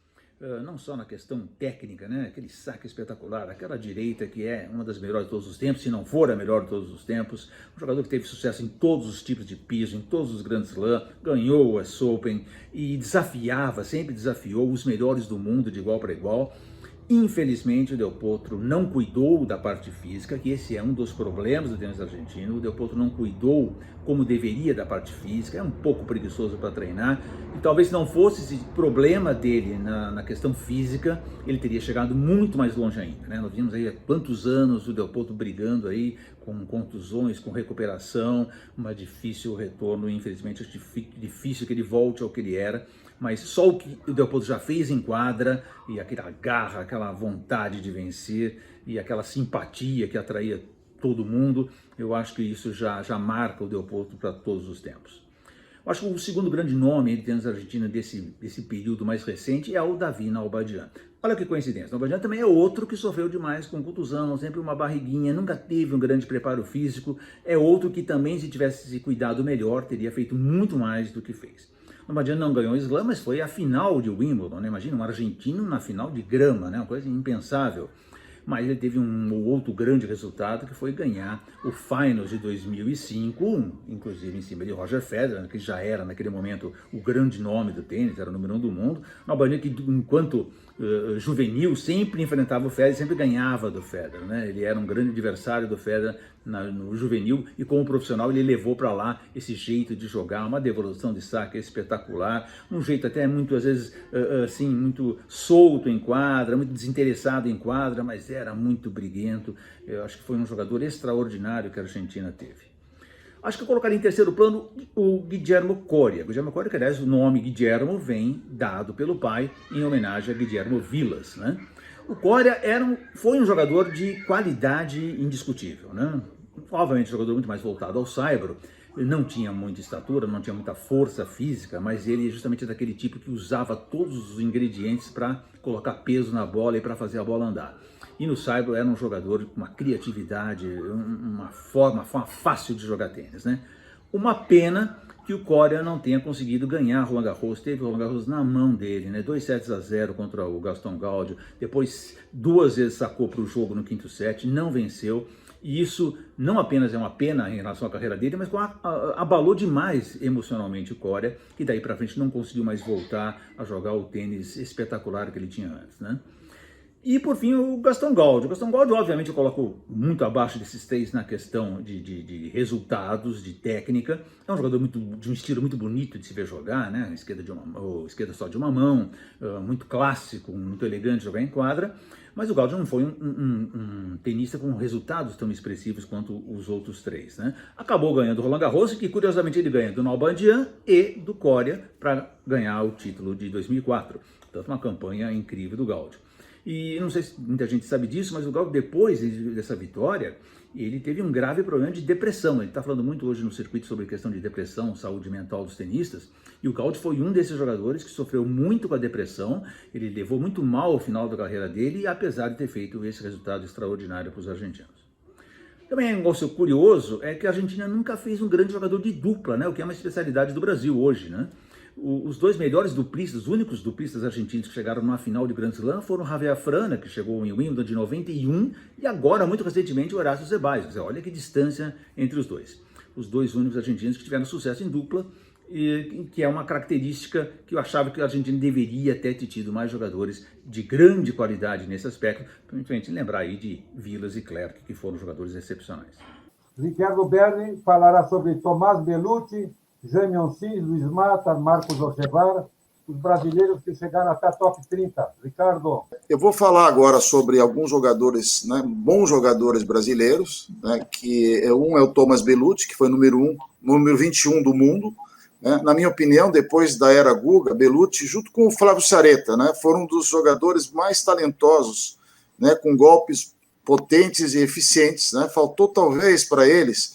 Não só na questão técnica, né? Aquele saque espetacular, aquela direita que é uma das melhores de todos os tempos, se não for a melhor de todos os tempos, um jogador que teve sucesso em todos os tipos de piso, em todos os grandes slams, ganhou o US Open e sempre desafiou os melhores do mundo de igual para igual. Infelizmente, o Del Potro não cuidou da parte física, que esse é um dos problemas do tênis argentino. O Del Potro não cuidou como deveria da parte física, é um pouco preguiçoso para treinar. E talvez se não fosse esse problema dele na questão física, ele teria chegado muito mais longe ainda, né? Nós vimos aí há quantos anos o Del Potro brigando aí com contusões, com recuperação, um difícil retorno. Infelizmente, acho difícil que ele volte ao que ele era. Mas só o que o Del Potro já fez em quadra, e aquela garra, aquela vontade de vencer, e aquela simpatia que atraía todo mundo, eu acho que isso já marca o Del Potro para todos os tempos. Eu acho que o segundo grande nome de tênis argentino desse período mais recente é o Davina Nalbandian. Olha que coincidência, Nalbandian também é outro que sofreu demais com contusão, sempre uma barriguinha, nunca teve um grande preparo físico, é outro que também, se tivesse se cuidado melhor, teria feito muito mais do que fez. Nalbandian não ganhou o slam, mas foi a final de Wimbledon, né? Imagina um argentino na final de grama, né? Uma coisa impensável. Mas ele teve um outro grande resultado, que foi ganhar o Finals de 2005, inclusive em cima de Roger Federer, que já era naquele momento o grande nome do tênis, era o número 1 do mundo. Nalbandian, que enquanto juvenil sempre enfrentava o Federer, sempre ganhava do Federer, né? Ele era um grande adversário do Federer no juvenil, e como profissional ele levou para lá esse jeito de jogar, uma devolução de saque espetacular, um jeito até muito, às vezes, assim, muito solto em quadra, muito desinteressado em quadra, mas era muito briguento. Eu acho que foi um jogador extraordinário que a Argentina teve. Acho que eu colocaria em terceiro plano o Guillermo Coria. Guillermo Coria, que aliás o nome Guillermo vem dado pelo pai em homenagem a Guillermo Vilas, né? O Coria foi um jogador de qualidade indiscutível, né? Obviamente um jogador muito mais voltado ao saibro. Ele não tinha muita estatura, não tinha muita força física, mas ele justamente é daquele tipo que usava todos os ingredientes para colocar peso na bola e para fazer a bola andar. E no saibro era um jogador com uma criatividade, uma forma fácil de jogar tênis, né? Uma pena que o Coria não tenha conseguido ganhar Roland Garros, teve o Roland Garros na mão dele, né? 2-0 contra o Gaston Gaudio, depois 2 vezes sacou para o jogo no quinto set, não venceu, e isso não apenas é uma pena em relação à carreira dele, mas abalou demais emocionalmente o Coria, que daí para frente não conseguiu mais voltar a jogar o tênis espetacular que ele tinha antes, né? E, por fim, o Gaston Gaudio. O Gaston Gaudio, obviamente, eu coloco muito abaixo desses três na questão de resultados, de técnica. É um jogador de um estilo muito bonito de se ver jogar, né? Esquerda só de uma mão, muito clássico, muito elegante de jogar em quadra. Mas o Gaudio não foi um tenista com resultados tão expressivos quanto os outros três, né? Acabou ganhando o Roland Garros, que curiosamente ele ganha do Nalbandian e do Coria para ganhar o título de 2004. Portanto, uma campanha incrível do Gaudio. E não sei se muita gente sabe disso, mas o Gaudio, depois dessa vitória, ele teve um grave problema de depressão. Ele está falando muito hoje no circuito sobre questão de depressão, saúde mental dos tenistas, e o Gaudio foi um desses jogadores que sofreu muito com a depressão. Ele levou muito mal ao final da carreira dele, apesar de ter feito esse resultado extraordinário para os argentinos. Também um negócio curioso é que a Argentina nunca fez um grande jogador de dupla, né? O que é uma especialidade do Brasil hoje, né? Os dois melhores duplistas, os únicos duplistas argentinos que chegaram numa final de Grand Slam foram Javier Afrana, que chegou em Wimbledon de 91, e agora, muito recentemente, o Horácio Zeballos. Quer dizer, olha que distância entre os dois. Os dois únicos argentinos que tiveram sucesso em dupla, e que é uma característica que eu achava que a Argentina deveria ter tido mais jogadores de grande qualidade nesse aspecto, principalmente lembrar aí de Vilas e Clerc, que foram jogadores excepcionais. Ricardo Berni falará sobre Tomás Bellucci, Jaime Oncins, Luiz Mata, Marcos Ocevar, os brasileiros que chegaram até a top 30. Ricardo. Eu vou falar agora sobre alguns jogadores, né, bons jogadores brasileiros, né, que um é o Tomás Bellucci, que foi número 21 do mundo. Né, na minha opinião, depois da era Guga, Bellucci, junto com o Flávio Sareta, né, foram um dos jogadores mais talentosos, né, com golpes potentes e eficientes. Né, faltou talvez para eles,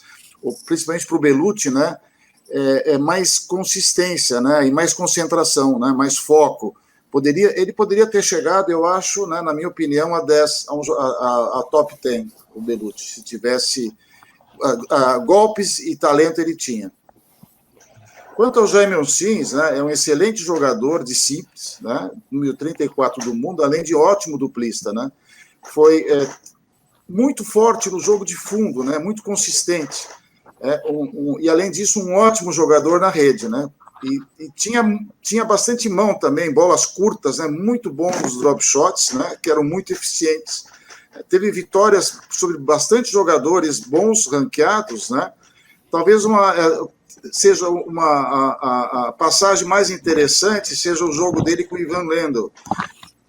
principalmente para o Bellucci, né, mais consistência, né, e mais concentração, né, mais foco. Ele poderia ter chegado, eu acho, né, na minha opinião, a top 10, o Bellucci, se tivesse golpes e talento ele tinha. Quanto ao Jaime Oncins, né, é um excelente jogador de simples, né, número 34 do mundo, além de ótimo duplista. Né, foi muito forte no jogo de fundo, né, muito consistente. E, além disso, um ótimo jogador na rede. Né, e tinha bastante mão também, bolas curtas, né, muito bons nos drop shots, né, que eram muito eficientes. Teve vitórias sobre bastante jogadores bons, ranqueados. Né, talvez seja a passagem mais interessante, seja o jogo dele com o Ivan Lendl.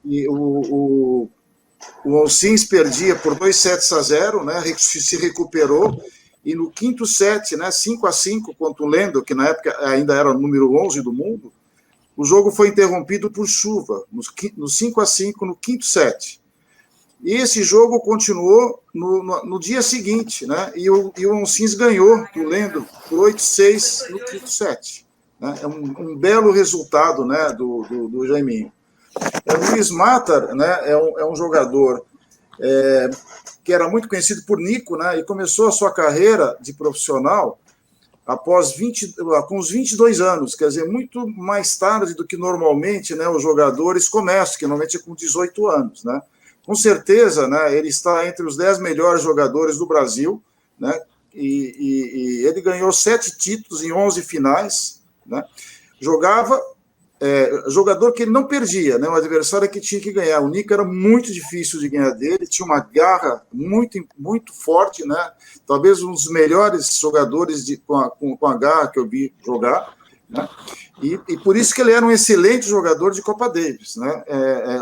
E o Oncins perdia por 2-0, né, se recuperou, e no quinto set, né, 5-5 contra o Lendl, que na época ainda era o número 11 do mundo, o jogo foi interrompido por chuva, no 5-5 no quinto set. E esse jogo continuou no dia seguinte, né? E o Oncins ganhou do Lendl por 8-6 no quinto set. Né? É um belo resultado, né, do Jaiminho. O Luiz Mata, né, é um jogador que era muito conhecido por Nico, né, e começou a sua carreira de profissional com os 22 anos, quer dizer, muito mais tarde do que normalmente, né, os jogadores começam, que normalmente é com 18 anos, né? Com certeza, né, ele está entre os 10 melhores jogadores do Brasil, né, e ele ganhou 7 títulos em 11 finais. Né, jogador que ele não perdia, né, o adversário que tinha que ganhar. O Nico era muito difícil de ganhar dele, tinha uma garra muito, muito forte, né, talvez um dos melhores jogadores com a garra que eu vi jogar. Né, e por isso que ele era um excelente jogador de Copa Davis. Né,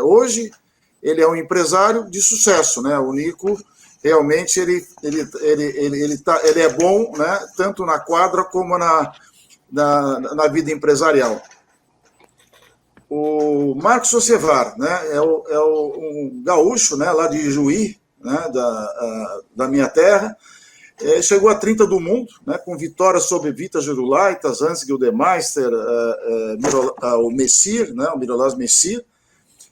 hoje ele é um empresário de sucesso, né? O Nico realmente ele é bom, né? Tanto na quadra como na vida empresarial. O Marcos Ocevar, né? Um gaúcho, né? Lá de Juí, né? Da minha terra, chegou a 30 do mundo, né? Com vitórias sobre Vita Gerulaitis, Hans Gildemeister, o Messir, né? O Miroslav Messir.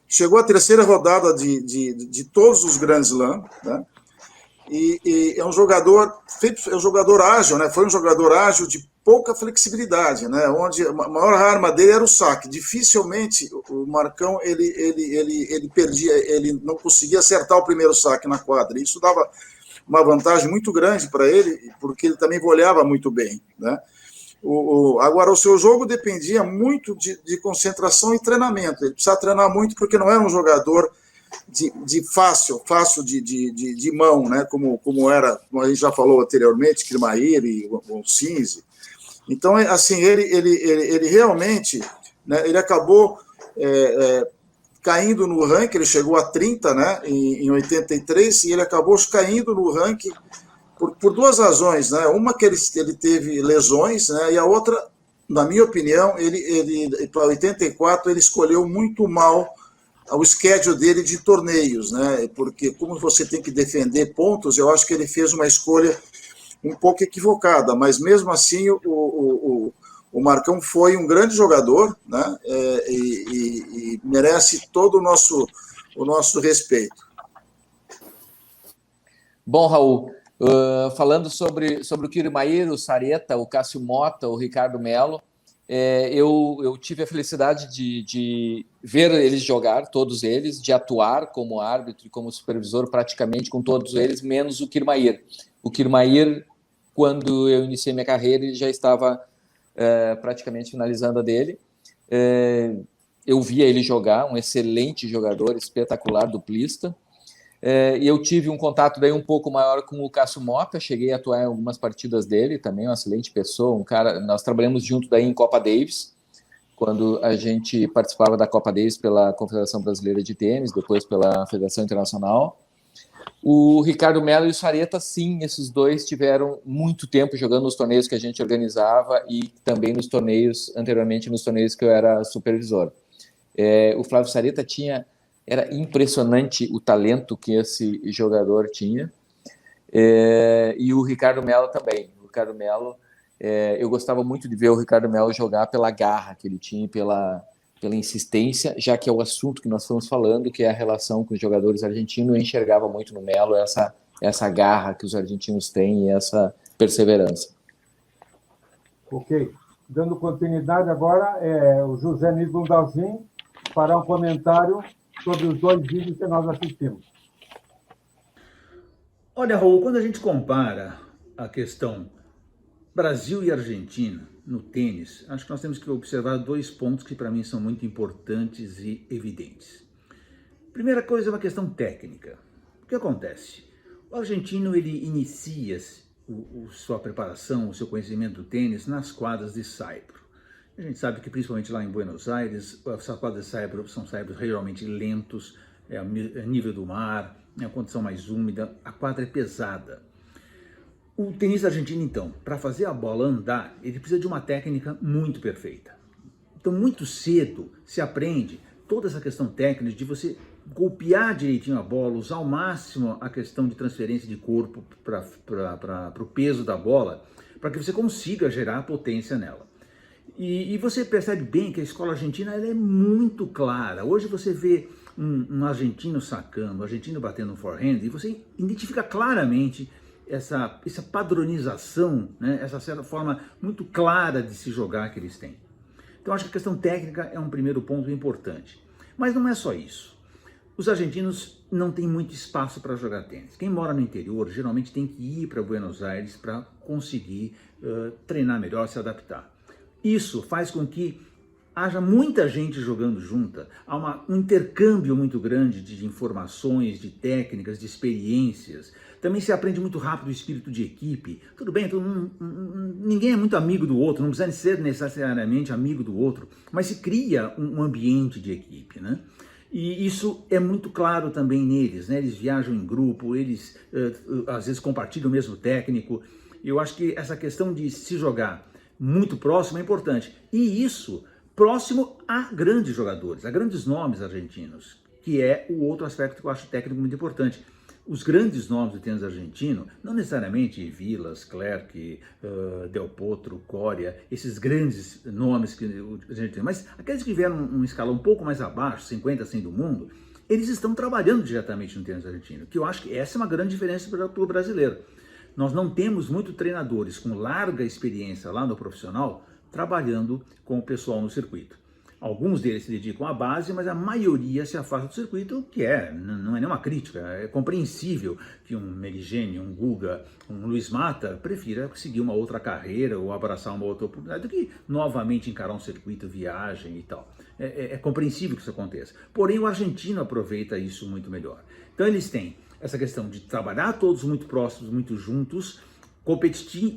Chegou à terceira rodada de todos os Grand Slam, né? E é um jogador ágil, né? Foi um jogador ágil de pouca flexibilidade, né? Onde a maior arma dele era o saque. Dificilmente o Marcão ele perdia, ele não conseguia acertar o primeiro saque na quadra. Isso dava uma vantagem muito grande para ele, porque ele também voleava muito bem, né? Agora, o seu jogo dependia muito de concentração e treinamento. Ele precisava treinar muito porque não era um jogador fácil de mão, né? Como a gente já falou anteriormente, Kirmair e Oncins. Então, assim, ele realmente, né, ele acabou caindo no ranking. Ele chegou a 30, né, em 83, e ele acabou caindo no ranking por duas razões, né? Uma que ele teve lesões, né? E a outra, na minha opinião, ele para 84 ele escolheu muito mal o schedule dele de torneios, né? Porque como você tem que defender pontos, eu acho que ele fez uma escolha um pouco equivocada, mas mesmo assim o Marcão foi um grande jogador, né? E merece todo o nosso respeito. Bom, Raul, Falando sobre o Kirmair, o Sareta, o Cássio Mota, o Ricardo Melo, eu tive a felicidade de ver eles jogar, todos eles, de atuar como árbitro e como supervisor praticamente com todos eles, menos o Kirmair. O Kirmair, quando eu iniciei minha carreira, ele já estava praticamente finalizando a dele. Eu via ele jogar, um excelente jogador, espetacular, duplista. E eu tive um contato daí um pouco maior com o Cássio Mota, cheguei a atuar em algumas partidas dele, também uma excelente pessoa, um cara. Nós trabalhamos junto daí em Copa Davis, quando a gente participava da Copa Davis pela Confederação Brasileira de Tênis, depois pela Federação Internacional. O Ricardo Melo e o Sareta, sim, esses dois tiveram muito tempo jogando nos torneios que a gente organizava e também nos torneios, anteriormente nos torneios que eu era supervisor. O Flávio Sareta era impressionante o talento que esse jogador tinha, e o Ricardo Melo também. O Ricardo Melo, eu gostava muito de ver o Ricardo Melo jogar pela garra que ele tinha, pela insistência, já que é o assunto que nós estamos falando, que é a relação com os jogadores argentinos. Eu enxergava muito no Melo essa garra que os argentinos têm e essa perseverança. Ok. Dando continuidade agora, o José Nilton Dalzin fará um comentário sobre os dois vídeos que nós assistimos. Olha, Raul, quando a gente compara a questão Brasil e Argentina no tênis, acho que nós temos que observar 2 pontos que para mim são muito importantes e evidentes. Primeira coisa é uma questão técnica. O que acontece? O argentino, ele inicia sua preparação, o seu conhecimento do tênis nas quadras de saibro. A gente sabe que principalmente lá em Buenos Aires, essas quadras de saibro são saibros realmente lentos, a nível do mar, a condição mais úmida, a quadra é pesada. O tenista argentino, então, para fazer a bola andar, ele precisa de uma técnica muito perfeita. Então, muito cedo se aprende toda essa questão técnica de você golpear direitinho a bola, usar ao máximo a questão de transferência de corpo para o peso da bola, para que você consiga gerar potência nela. E você percebe bem que a escola argentina ela é muito clara. Hoje você vê um argentino sacando, um argentino batendo um forehand, e você identifica claramente essa padronização, né? Essa certa forma muito clara de se jogar que eles têm. Então acho que a questão técnica é um primeiro ponto importante. Mas não é só isso. Os argentinos não têm muito espaço para jogar tênis. Quem mora no interior geralmente tem que ir para Buenos Aires para conseguir treinar melhor, se adaptar. Isso faz com que haja muita gente jogando junta, há um intercâmbio muito grande de informações, de técnicas, de experiências. Também se aprende muito rápido o espírito de equipe. Tudo bem, ninguém é muito amigo do outro, não precisa ser necessariamente amigo do outro, mas se cria um ambiente de equipe, né? E isso é muito claro também neles, né? Eles viajam em grupo, eles às vezes compartilham o mesmo técnico. Eu acho que essa questão de se jogar muito próximo é importante. E isso próximo a grandes jogadores, a grandes nomes argentinos, que é o outro aspecto que eu acho técnico muito importante. Os grandes nomes do tênis argentino, não necessariamente Vilas, Clerc, Del Potro, Coria, esses grandes nomes que a gente tem, mas aqueles que vieram um escalão um pouco mais abaixo, 50, 100 do mundo, eles estão trabalhando diretamente no tênis argentino, que eu acho que essa é uma grande diferença para o brasileiro. Nós não temos muitos treinadores com larga experiência lá no profissional trabalhando com o pessoal no circuito. Alguns deles se dedicam à base, mas a maioria se afasta do circuito, que não é nenhuma crítica. É compreensível que um Meligeni, um Guga, um Luiz Mata prefira seguir uma outra carreira ou abraçar uma outra oportunidade do que novamente encarar um circuito, viagem e tal. É compreensível que isso aconteça. Porém, o argentino aproveita isso muito melhor. Então, eles têm essa questão de trabalhar todos muito próximos, muito juntos,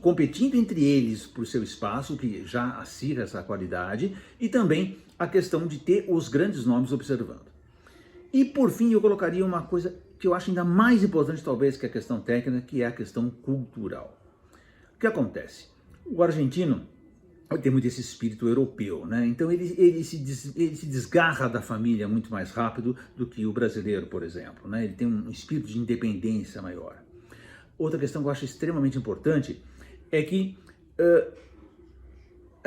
competindo entre eles por seu espaço, que já acirra essa qualidade, e também a questão de ter os grandes nomes observando. E por fim eu colocaria uma coisa que eu acho ainda mais importante talvez que a questão técnica, que é a questão cultural. O que acontece? O argentino tem muito esse espírito europeu, né? Então ele se desgarra da família muito mais rápido do que o brasileiro, por exemplo, né? Ele tem um espírito de independência maior. Outra questão que eu acho extremamente importante é que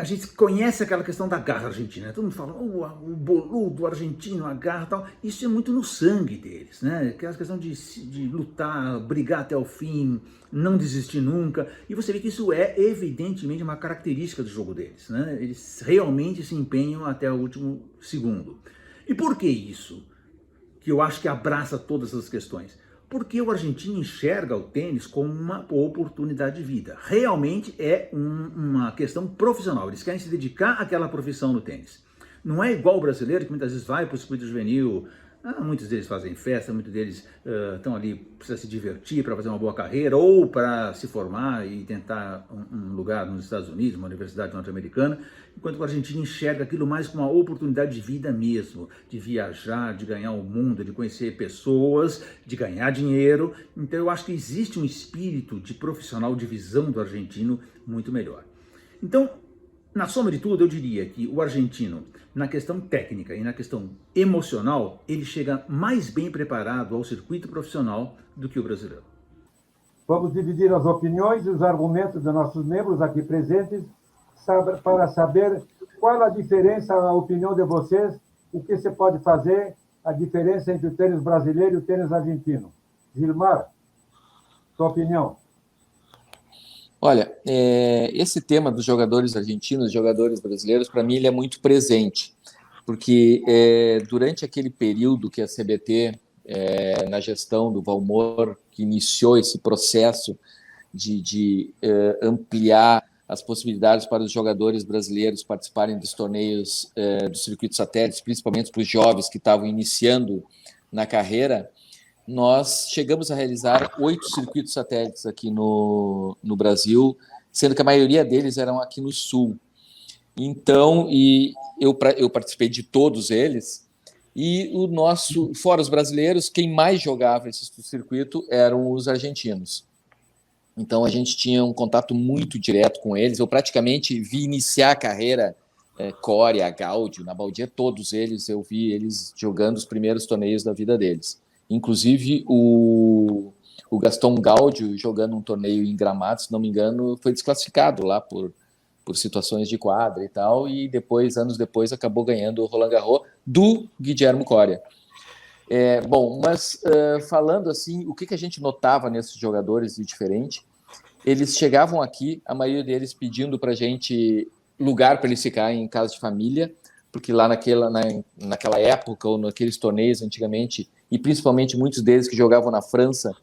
a gente conhece aquela questão da garra argentina, né? Todo mundo fala, o boludo argentino, a garra e tal. Isso é muito no sangue deles, né? Aquela questão de lutar, brigar até o fim, não desistir nunca. E você vê que isso é evidentemente uma característica do jogo deles, né? Eles realmente se empenham até o último segundo. E por que isso? Que eu acho que abraça todas essas questões. Porque o argentino enxerga o tênis como uma oportunidade de vida. Realmente é uma questão profissional. Eles querem se dedicar àquela profissão no tênis. Não é igual o brasileiro, que muitas vezes vai para o circuito juvenil, muitos deles fazem festa, muitos deles estão ali para se divertir, para fazer uma boa carreira, ou para se formar e tentar um lugar nos Estados Unidos, uma universidade norte-americana, enquanto o argentino enxerga aquilo mais como uma oportunidade de vida mesmo, de viajar, de ganhar o mundo, de conhecer pessoas, de ganhar dinheiro. Então eu acho que existe um espírito de profissional, de visão do argentino muito melhor. Então, na soma de tudo, eu diria que o argentino, na questão técnica e na questão emocional, ele chega mais bem preparado ao circuito profissional do que o brasileiro. Vamos dividir as opiniões e os argumentos dos nossos membros aqui presentes para saber qual a diferença, a opinião de vocês, o que se pode fazer, a diferença entre o tênis brasileiro e o tênis argentino. Gilmar, sua opinião. Olha, esse tema dos jogadores argentinos, jogadores brasileiros, para mim ele é muito presente, porque durante aquele período que a CBT, na gestão do Valmor, que iniciou esse processo de ampliar as possibilidades para os jogadores brasileiros participarem dos torneios do circuito satélites, principalmente para os jovens que estavam iniciando na carreira, nós chegamos a realizar 8 circuitos satélites aqui no Brasil, sendo que a maioria deles eram aqui no Sul. Então, eu participei de todos eles, e fora os brasileiros, quem mais jogava esse circuito eram os argentinos. Então, a gente tinha um contato muito direto com eles. Eu praticamente vi iniciar a carreira Coria, Gaudio, Nabaldi, todos eles, eu vi eles jogando os primeiros torneios da vida deles. Inclusive, o Gaston Gaudio, jogando um torneio em Gramado, se não me engano, foi desclassificado lá por situações de quadra e tal, e depois, anos depois, acabou ganhando o Roland Garros do Guillermo Coria. Mas falando assim, o que a gente notava nesses jogadores de diferente, eles chegavam aqui, a maioria deles pedindo para a gente lugar para eles ficarem em casa de família, porque lá naquela época, ou naqueles torneios antigamente, e principalmente muitos deles que jogavam na França,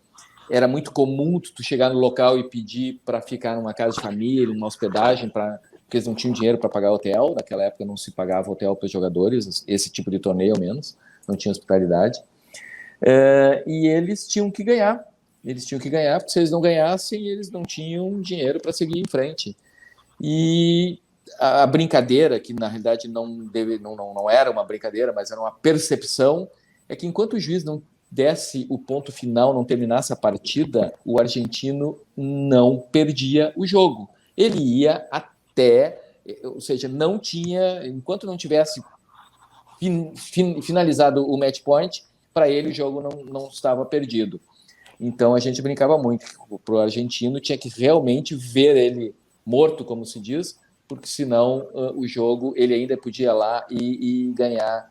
era muito comum tu chegar no local e pedir para ficar numa casa de família, numa hospedagem, porque eles não tinham dinheiro para pagar hotel. Naquela época não se pagava hotel para os jogadores, esse tipo de torneio ao menos, não tinha hospitalidade. E eles tinham que ganhar. Eles tinham que ganhar, porque se eles não ganhassem, eles não tinham dinheiro para seguir em frente. E a brincadeira, que na realidade não era uma brincadeira, mas era uma percepção, é que enquanto o juiz não desse o ponto final, não terminasse a partida, o argentino não perdia o jogo. Ele ia até, ou seja, não tinha, enquanto não tivesse finalizado o match point, para ele o jogo não estava perdido. Então a gente brincava muito, para o argentino tinha que realmente ver ele morto, como se diz, porque senão o jogo ele ainda podia ir lá e ganhar,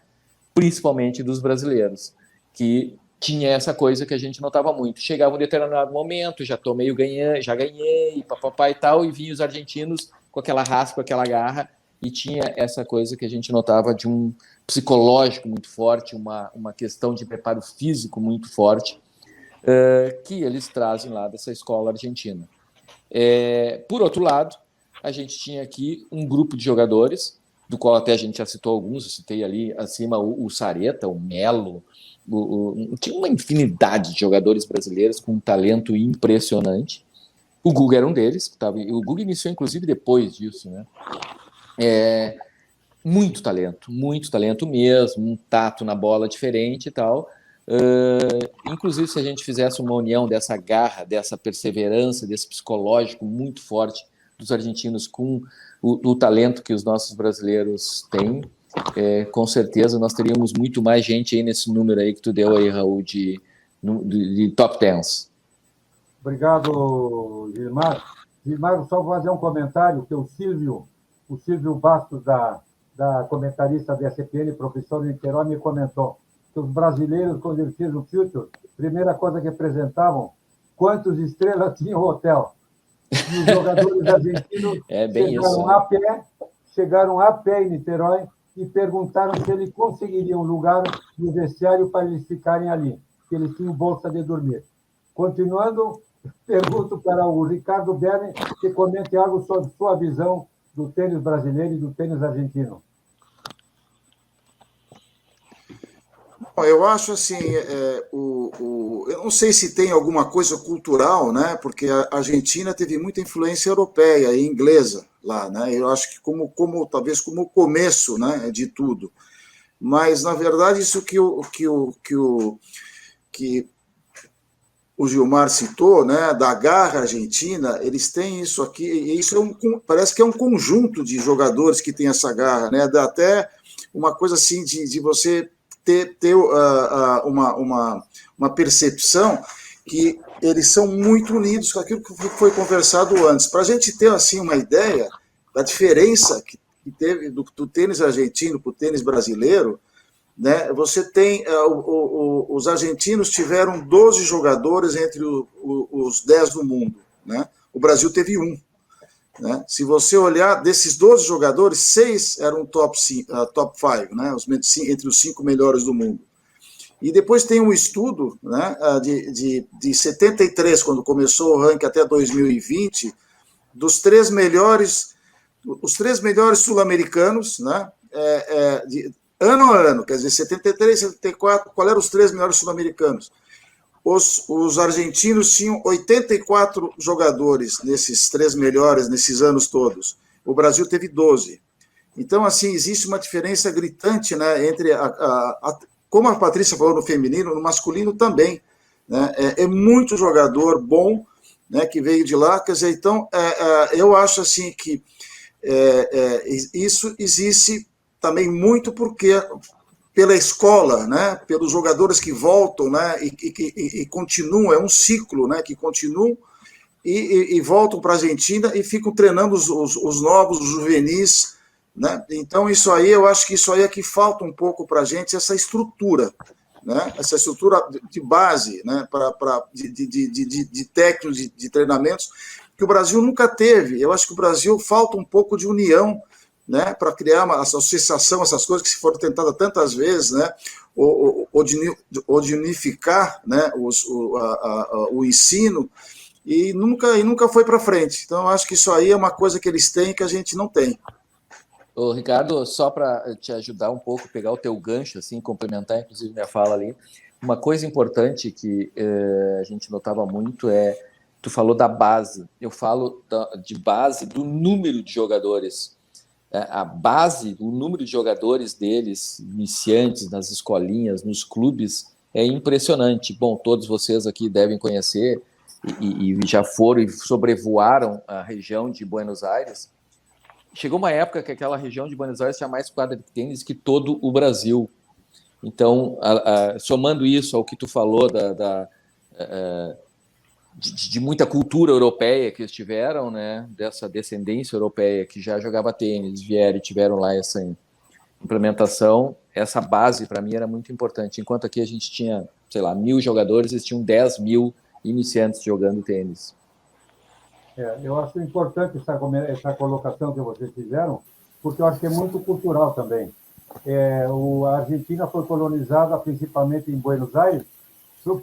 principalmente dos brasileiros, que tinha essa coisa que a gente notava muito. Chegava um determinado momento, já ganhei, papapá e tal, e vinha os argentinos com aquela raça, com aquela garra, e tinha essa coisa que a gente notava de um psicológico muito forte, uma questão de preparo físico muito forte, que eles trazem lá dessa escola argentina. Por outro lado, a gente tinha aqui um grupo de jogadores, do qual até a gente já citou alguns, eu citei ali acima o Sareta, o Melo, tinha uma infinidade de jogadores brasileiros com um talento impressionante. O Guga era um deles, o Guga iniciou inclusive depois disso, né? Muito talento mesmo, um tato na bola diferente e tal. Inclusive, se a gente fizesse uma união dessa garra, dessa perseverança, desse psicológico muito forte dos argentinos com o talento que os nossos brasileiros têm, com certeza nós teríamos muito mais gente aí nesse número aí que tu deu aí, Raul, de top 10. Obrigado, Gilmar. Gilmar, só vou fazer um comentário, que o Silvio o Silvio Bastos, da comentarista da SPN, professor de Niterói, me comentou que os brasileiros, quando eles fizeram o Future, a primeira coisa que apresentavam, quantas estrelas tinha o hotel. E os jogadores argentinos chegaram a pé em Niterói e perguntaram se ele conseguiria um lugar no vestiário para eles ficarem ali, que eles tinham bolsa de dormir. Continuando, pergunto para o Ricardo Berni que comente algo sobre sua visão do tênis brasileiro e do tênis argentino. Eu acho assim, eu não sei se tem alguma coisa cultural, né? Porque a Argentina teve muita influência europeia e inglesa lá, né? Eu acho que talvez como o começo, né, de tudo. Mas na verdade isso que o Gilmar citou, né, da garra argentina, eles têm isso aqui, e isso parece que é um conjunto de jogadores que tem essa garra, né? Dá até uma coisa assim de você ter uma percepção que eles são muito unidos com aquilo que foi conversado antes. Para a gente ter assim uma ideia da diferença que teve do tênis argentino para o tênis brasileiro, né? Você tem os argentinos tiveram 12 jogadores entre os 10 do mundo, né? O Brasil teve 1. Né? Se você olhar, desses 12 jogadores, 6 eram top 5, né? Entre os 5 melhores do mundo. E depois tem um estudo, né, de 73, quando começou o ranking até 2020, dos 3 melhores, os 3 melhores sul-americanos, né, ano a ano, quer dizer, 73, 74, qual eram os 3 melhores sul-americanos? Os argentinos tinham 84 jogadores nesses 3 melhores, nesses anos todos. O Brasil teve 12. Então, assim, existe uma diferença gritante, né, entre, como a Patrícia falou no feminino, no masculino também. Né, é muito jogador bom, né, que veio de lá. Quer dizer, então, eu acho assim que isso existe também muito porque pela escola, né, pelos jogadores que voltam, né, e continuam, é um ciclo, né, que continuam e voltam para a Argentina e ficam treinando os novos, os juvenis, né? Então isso aí, eu acho que isso aí é que falta um pouco para a gente, essa estrutura, né, essa estrutura de base, né, de técnicos, de treinamentos, que o Brasil nunca teve. Eu acho que o Brasil falta um pouco de união, né, para criar uma associação, essas coisas que foram tentadas tantas vezes, né, ou de unificar, né, o ensino, e nunca foi para frente. Então, eu acho que isso aí é uma coisa que eles têm que a gente não tem. Ô, Ricardo, só para te ajudar um pouco, pegar o teu gancho, assim, complementar, inclusive, minha fala ali, uma coisa importante que a gente notava muito tu falou da base, eu falo de base do número de jogadores. A base, o número de jogadores deles, iniciantes, nas escolinhas, nos clubes, é impressionante. Bom, todos vocês aqui devem conhecer e já foram e sobrevoaram a região de Buenos Aires. Chegou uma época que aquela região de Buenos Aires tinha mais quadra de tênis que todo o Brasil. Então, somando isso ao que tu falou de muita cultura europeia que eles tiveram, né, dessa descendência europeia que já jogava tênis, vieram e tiveram lá essa implementação, essa base para mim era muito importante. Enquanto aqui a gente tinha, sei lá, 1.000 jogadores, eles tinham 10.000 iniciantes jogando tênis. Eu acho importante essa colocação que vocês fizeram, porque eu acho que é muito cultural também. A Argentina foi colonizada principalmente em Buenos Aires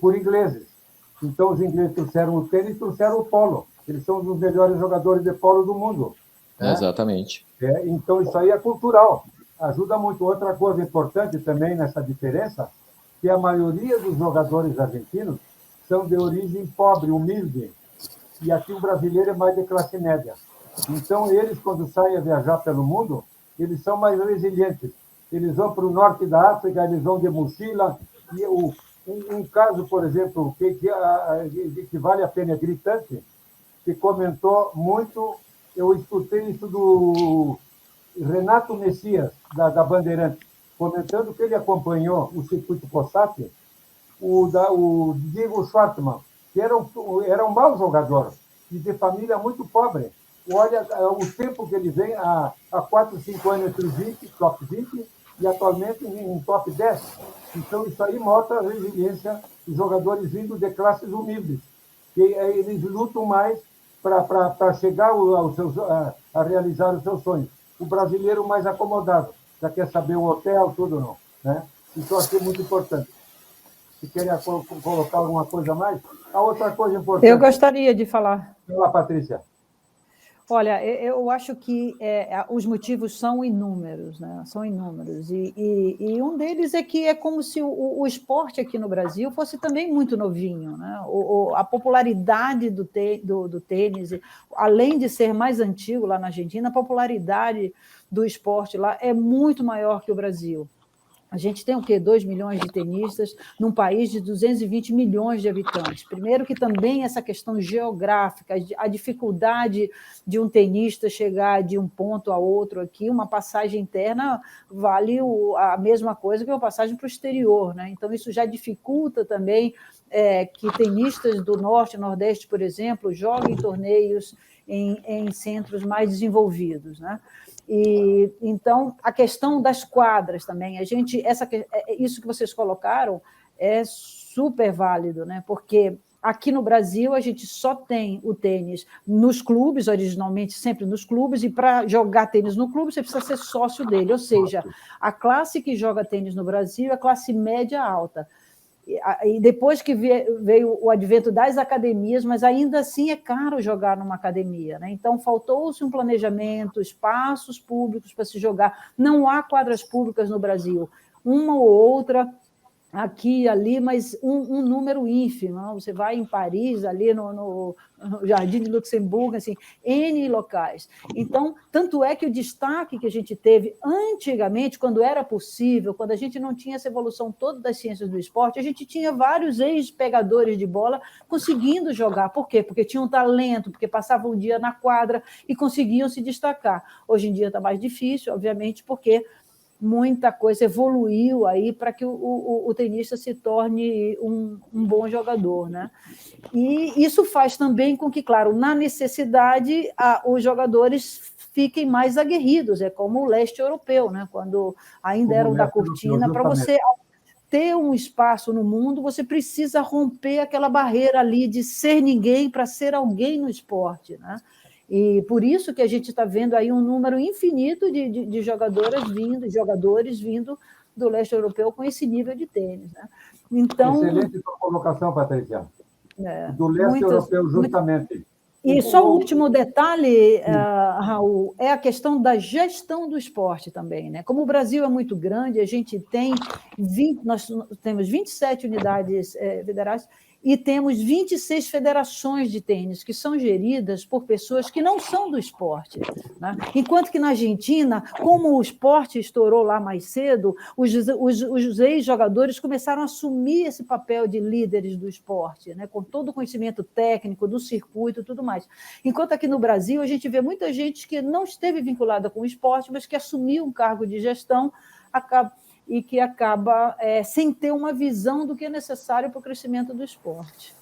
por ingleses. Então, os ingleses trouxeram o tênis e trouxeram o polo. Eles são os melhores jogadores de polo do mundo. Né? Exatamente. Então, isso aí é cultural. Ajuda muito. Outra coisa importante também nessa diferença, que a maioria dos jogadores argentinos são de origem pobre, humilde. E aqui o brasileiro é mais de classe média. Então, eles, quando saem a viajar pelo mundo, eles são mais resilientes. Eles vão para o norte da África, eles vão de mochila, e um caso, por exemplo, que vale a pena, é gritante, que comentou muito, eu escutei isso do Renato Messias, da Bandeirantes, comentando que ele acompanhou o circuito Cossati, o Diego Schwartzman, que era um mau jogador, e de família muito pobre, olha o tempo que ele vem, há 4, 5 anos entre os 20, top 20, e atualmente em top 10. Então, isso aí mostra a resiliência dos jogadores vindo de classes humildes, que eles lutam mais para chegar a realizar os seus sonhos. O brasileiro mais acomodado, já quer saber o hotel, tudo não. Né? Isso eu achei muito importante. Se querem colocar alguma coisa a mais? A outra coisa importante... Eu gostaria de falar. Olá, Patrícia. Olha, eu acho que os motivos são inúmeros, né? São inúmeros. E um deles é que é como se o esporte aqui no Brasil fosse também muito novinho, né? A popularidade do tênis, além de ser mais antigo lá na Argentina, a popularidade do esporte lá é muito maior que o Brasil. A gente tem o quê? 2 milhões de tenistas num país de 220 milhões de habitantes. Primeiro que também essa questão geográfica, a dificuldade de um tenista chegar de um ponto a outro aqui, uma passagem interna vale a mesma coisa que uma passagem para o exterior, né? Então, isso já dificulta também que tenistas do Norte e Nordeste, por exemplo, joguem torneios em centros mais desenvolvidos, né? E, então, a questão das quadras também, isso que vocês colocaram é super válido, né? Porque aqui no Brasil a gente só tem o tênis nos clubes, originalmente sempre nos clubes, e para jogar tênis no clube você precisa ser sócio dele, ou seja, a classe que joga tênis no Brasil é a classe média alta. E depois que veio o advento das academias, mas ainda assim é caro jogar numa academia, né? Então, faltou-se um planejamento, espaços públicos para se jogar. Não há quadras públicas no Brasil. Uma ou outra, aqui e ali, mas um número ínfimo. Não? Você vai em Paris, ali no Jardim de Luxemburgo, assim, N locais. Então, tanto é que o destaque que a gente teve antigamente, quando era possível, quando a gente não tinha essa evolução toda das ciências do esporte, a gente tinha vários ex-pegadores de bola conseguindo jogar. Por quê? Porque tinham talento, porque passavam o dia na quadra e conseguiam se destacar. Hoje em dia está mais difícil, obviamente, porque muita coisa evoluiu aí para que o tenista se torne um bom jogador, né? E isso faz também com que, claro, na necessidade, os jogadores fiquem mais aguerridos, é como o leste europeu, né? Quando ainda eram da cortina, para você ter um espaço no mundo, você precisa romper aquela barreira ali de ser ninguém para ser alguém no esporte, né? E por isso que a gente está vendo aí um número infinito de jogadores vindo do leste europeu com esse nível de tênis, né? Então, excelente sua colocação, Patrícia. Do leste europeu, justamente. E só o último detalhe, Raul, é a questão da gestão do esporte também, né? Como o Brasil é muito grande, a gente tem nós temos 27 unidades federais e temos 26 federações de tênis, que são geridas por pessoas que não são do esporte, né? Enquanto que na Argentina, como o esporte estourou lá mais cedo, os ex-jogadores começaram a assumir esse papel de líderes do esporte, né? Com todo o conhecimento técnico do circuito e tudo mais. Enquanto aqui no Brasil, a gente vê muita gente que não esteve vinculada com o esporte, mas que assumiu um cargo de gestão, e que acaba sem ter uma visão do que é necessário para o crescimento do esporte.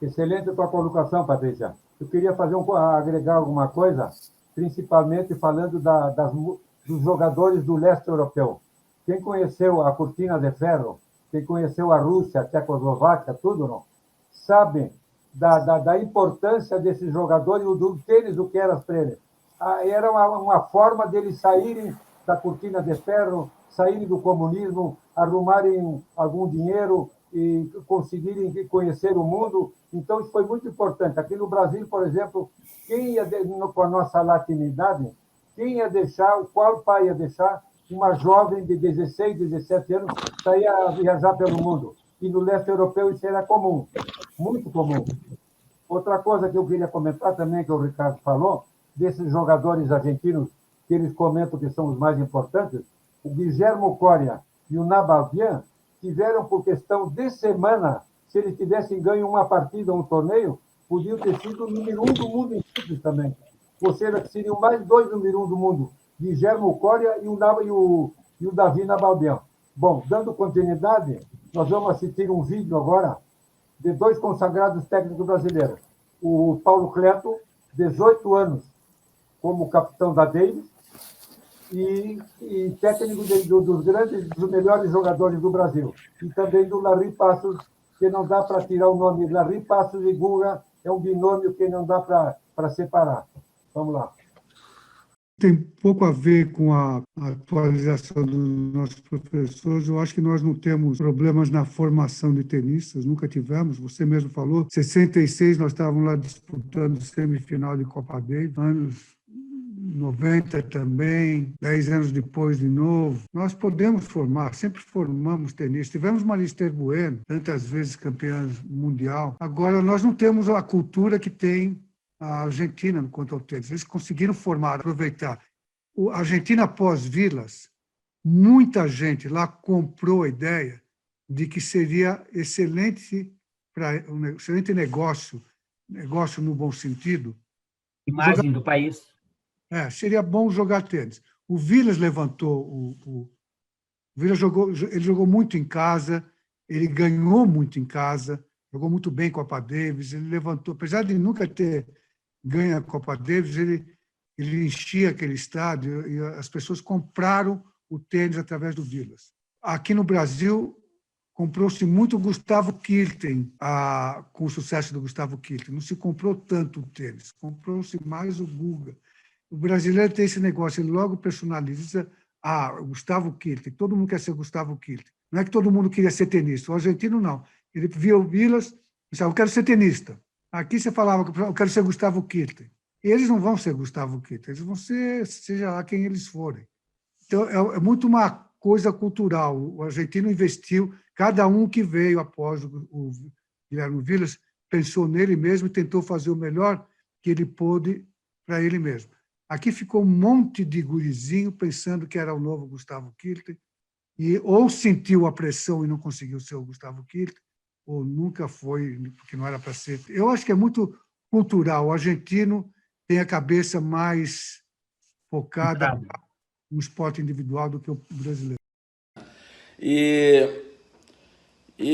Excelente a tua colocação, Patrícia. Eu queria agregar alguma coisa, principalmente falando dos jogadores do leste europeu. Quem conheceu a Cortina de Ferro, quem conheceu a Rússia, a Tchecoslováquia, tudo, não? Sabe da importância desses jogadores, do tênis, o que era para eles. Era uma forma deles saírem da Cortina de Ferro, saírem do comunismo, arrumarem algum dinheiro e conseguirem conhecer o mundo. Então, isso foi muito importante. Aqui no Brasil, por exemplo, com a nossa latinidade, qual pai ia deixar uma jovem de 16, 17 anos sair a viajar pelo mundo? E no leste europeu isso era comum, muito comum. Outra coisa que eu queria comentar também, que o Ricardo falou, desses jogadores argentinos, que eles comentam que são os mais importantes, o Guillermo Coria e o Nalbandian tiveram, por questão de semana, se eles tivessem ganho uma partida, um torneio, podiam ter sido o número 1 do mundo em simples também. Ou seja, seriam mais 2 número 1 do mundo, Guillermo Coria e o Davi Nalbandian. Bom, dando continuidade, nós vamos assistir um vídeo agora de 2 consagrados técnicos brasileiros. O Paulo Cleto, 18 anos como capitão da Davis e técnico dos melhores jogadores do Brasil. E também do Larry Passos, que não dá para tirar o nome. Larry Passos e Guga é um binômio que não dá para separar. Vamos lá. Tem pouco a ver com a atualização dos nossos professores. Eu acho que nós não temos problemas na formação de tenistas, nunca tivemos. Você mesmo falou, em 66 nós estávamos lá disputando semifinal de Copa Davis, anos 90 também, 10 anos depois de novo. Nós podemos formar, sempre formamos tenistas. Tivemos Marister Bueno, tantas vezes campeã mundial. Agora, nós não temos a cultura que tem a Argentina quanto ao tênis. Eles conseguiram formar, aproveitar. A Argentina pós-Vilas, muita gente lá comprou a ideia de que seria excelente negócio no bom sentido. Imagem do país. Seria bom jogar tênis. O Vilas levantou, o Vilas ele jogou muito em casa, ele ganhou muito em casa, jogou muito bem com a Copa Davis, ele levantou, apesar de nunca ter ganha a Copa Davis, ele enchia aquele estádio e as pessoas compraram o tênis através do Vilas. Aqui no Brasil, comprou-se muito o Gustavo Kirten, com o sucesso do Gustavo Kirten. Não se comprou tanto o tênis, comprou-se mais o Guga. O brasileiro tem esse negócio, ele logo personaliza o Gustavo Kirten. Todo mundo quer ser Gustavo Kirten. Não é que todo mundo queria ser tenista. O argentino, não. Ele via o Vilas e disse, eu quero ser tenista. Aqui você falava, eu quero ser Gustavo Kirten. E eles não vão ser Gustavo Kirten, eles vão ser, seja lá quem eles forem. Então, é muito uma coisa cultural. O argentino investiu, cada um que veio após o Guilherme Vilas, pensou nele mesmo e tentou fazer o melhor que ele pôde para ele mesmo. Aqui ficou um monte de gurizinho pensando que era o novo Gustavo Kirten, e ou sentiu a pressão e não conseguiu ser o Gustavo Kirten, ou nunca foi, porque não era para ser. Eu acho que é muito cultural. O argentino tem a cabeça mais focada no esporte individual do que o brasileiro. E